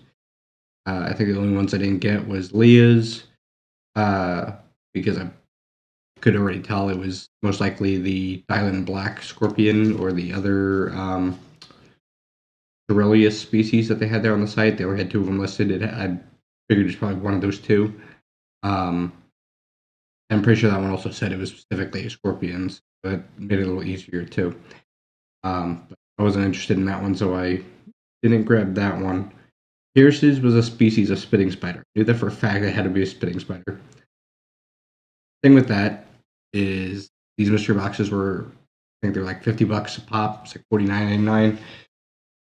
I think the only ones I didn't get was Leah's, because I could already tell it was most likely the Thailand black scorpion or the other Aurelius species that they had there on the site. They only had 2 of them listed. I figured it's probably one of those 2. I'm pretty sure that one also said it was specifically scorpions, but made it a little easier too. But I wasn't interested in that one, so I didn't grab that one. Pierce's was a species of spitting spider. I knew that for a fact it had to be a spitting spider. Thing with that is these mystery boxes were, I think they're like $50 a pop. It's like $49.99.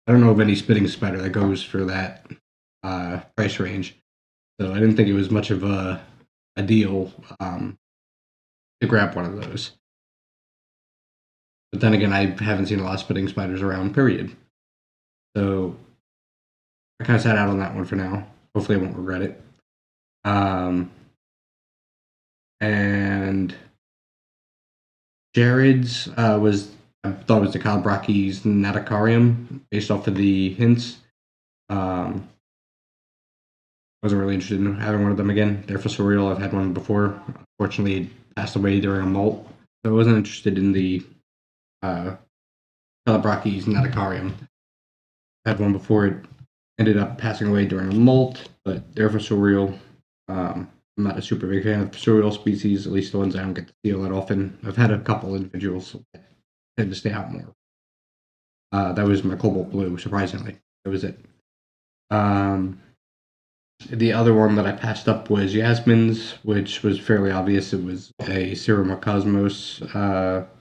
I don't know of any spitting spider that goes for that price range, so I didn't think it was much of a deal to grab one of those. But then again, I haven't seen a lot of spitting spiders around, period. So I kind of sat out on that one for now. Hopefully I won't regret it. And Jared's was, I thought it was the Calabrachi's Natacarium, based off of the hints. Wasn't really interested in having one of them again. They're fossorial. I've had one before. Unfortunately, it passed away during a molt. So I wasn't interested in the Calabrachi's Natacarium. I had one before. It ended up passing away during a molt, but they're fossorial. I'm not a super big fan of fossorial species, at least the ones I don't get to see all that often. I've had a couple individuals that tend to stay out more. That was my cobalt blue, surprisingly. That was it. The other one that I passed up was Yasmin's, which was fairly obvious. It was a Ceromacosmos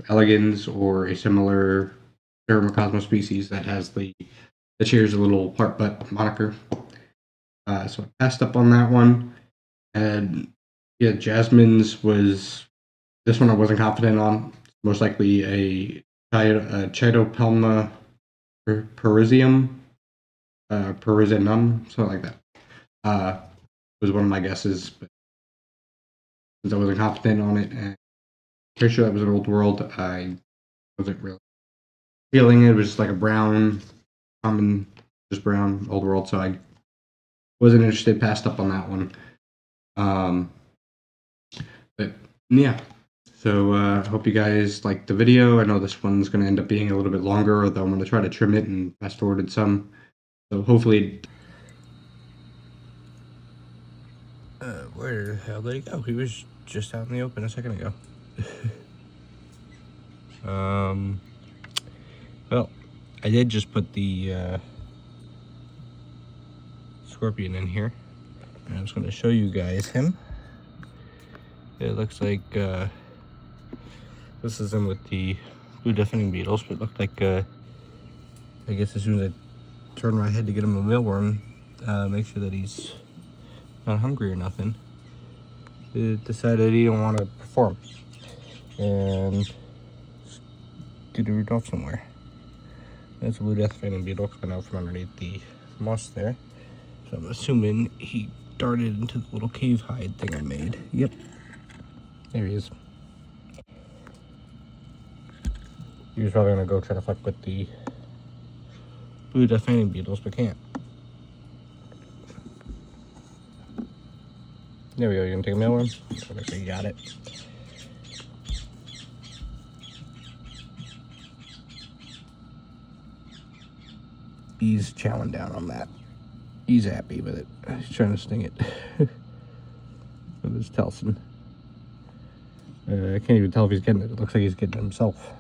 elegans, or a similar Ceromacosmos species that has the shares a little part butt moniker. So I passed up on that one. And yeah, Jasmine's was, this one I wasn't confident on. Most likely a Chitopelma parisium, something like that. Was one of my guesses, but since I wasn't confident on it, and pretty sure that was an old world, I wasn't really feeling it. It was just like a brown, common, just brown old world, so I wasn't interested. Passed up on that one. But yeah, so I hope you guys liked the video. I know this one's going to end up being a little bit longer, although I'm going to try to trim it and fast forwarded some. So hopefully. Where the hell did he go? He was just out in the open a second ago. Well, I did just put the scorpion in here. And I was going to show you guys him. It looks like this is him with the blue deafening beetles, but it looked like I guess as soon as I turn my head to get him a mealworm, make sure that he's not hungry or nothing, it decided he didn't want to perform and scooted off somewhere. That's a blue deafening beetle coming out from underneath the moss there. So I'm assuming he darted into the little cave hide thing I made. Yep. There he is. He was probably going to go try to fuck with the blue deafening beetles, but can't. There we go. You gonna take a mealworm? Okay, you got it. He's chowing down on that. He's happy with it. He's trying to sting it with his Telson. I can't even tell if he's getting it. It looks like he's getting it himself.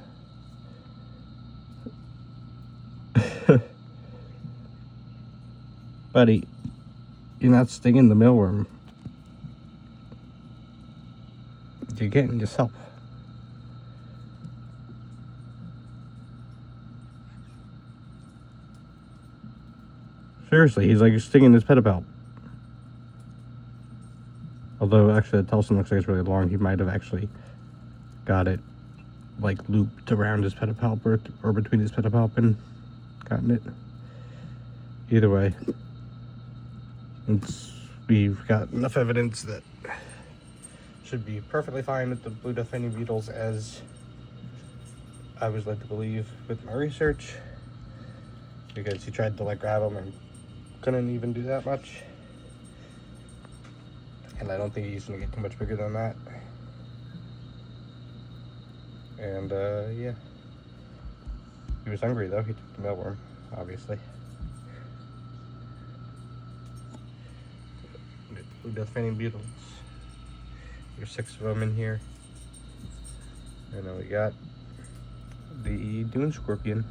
Buddy, you're not stinging the mealworm. You're getting yourself. Seriously, he's like stinging his pedipalp. Although, actually, the Telson looks like it's really long. He might have actually got it, like, looped around his pedipalp or between his pedipalp and gotten it. Either way, we've got enough evidence that should be perfectly fine with the blue death fainting beetles, as I was led to believe with my research, because he tried to, like, grab them and couldn't even do that much. And I don't think he's gonna get too much bigger than that. And yeah, he was hungry though. He took the mealworm, obviously. Blue death fainting beetles. There's 6 of them in here. And then we got the dune scorpion.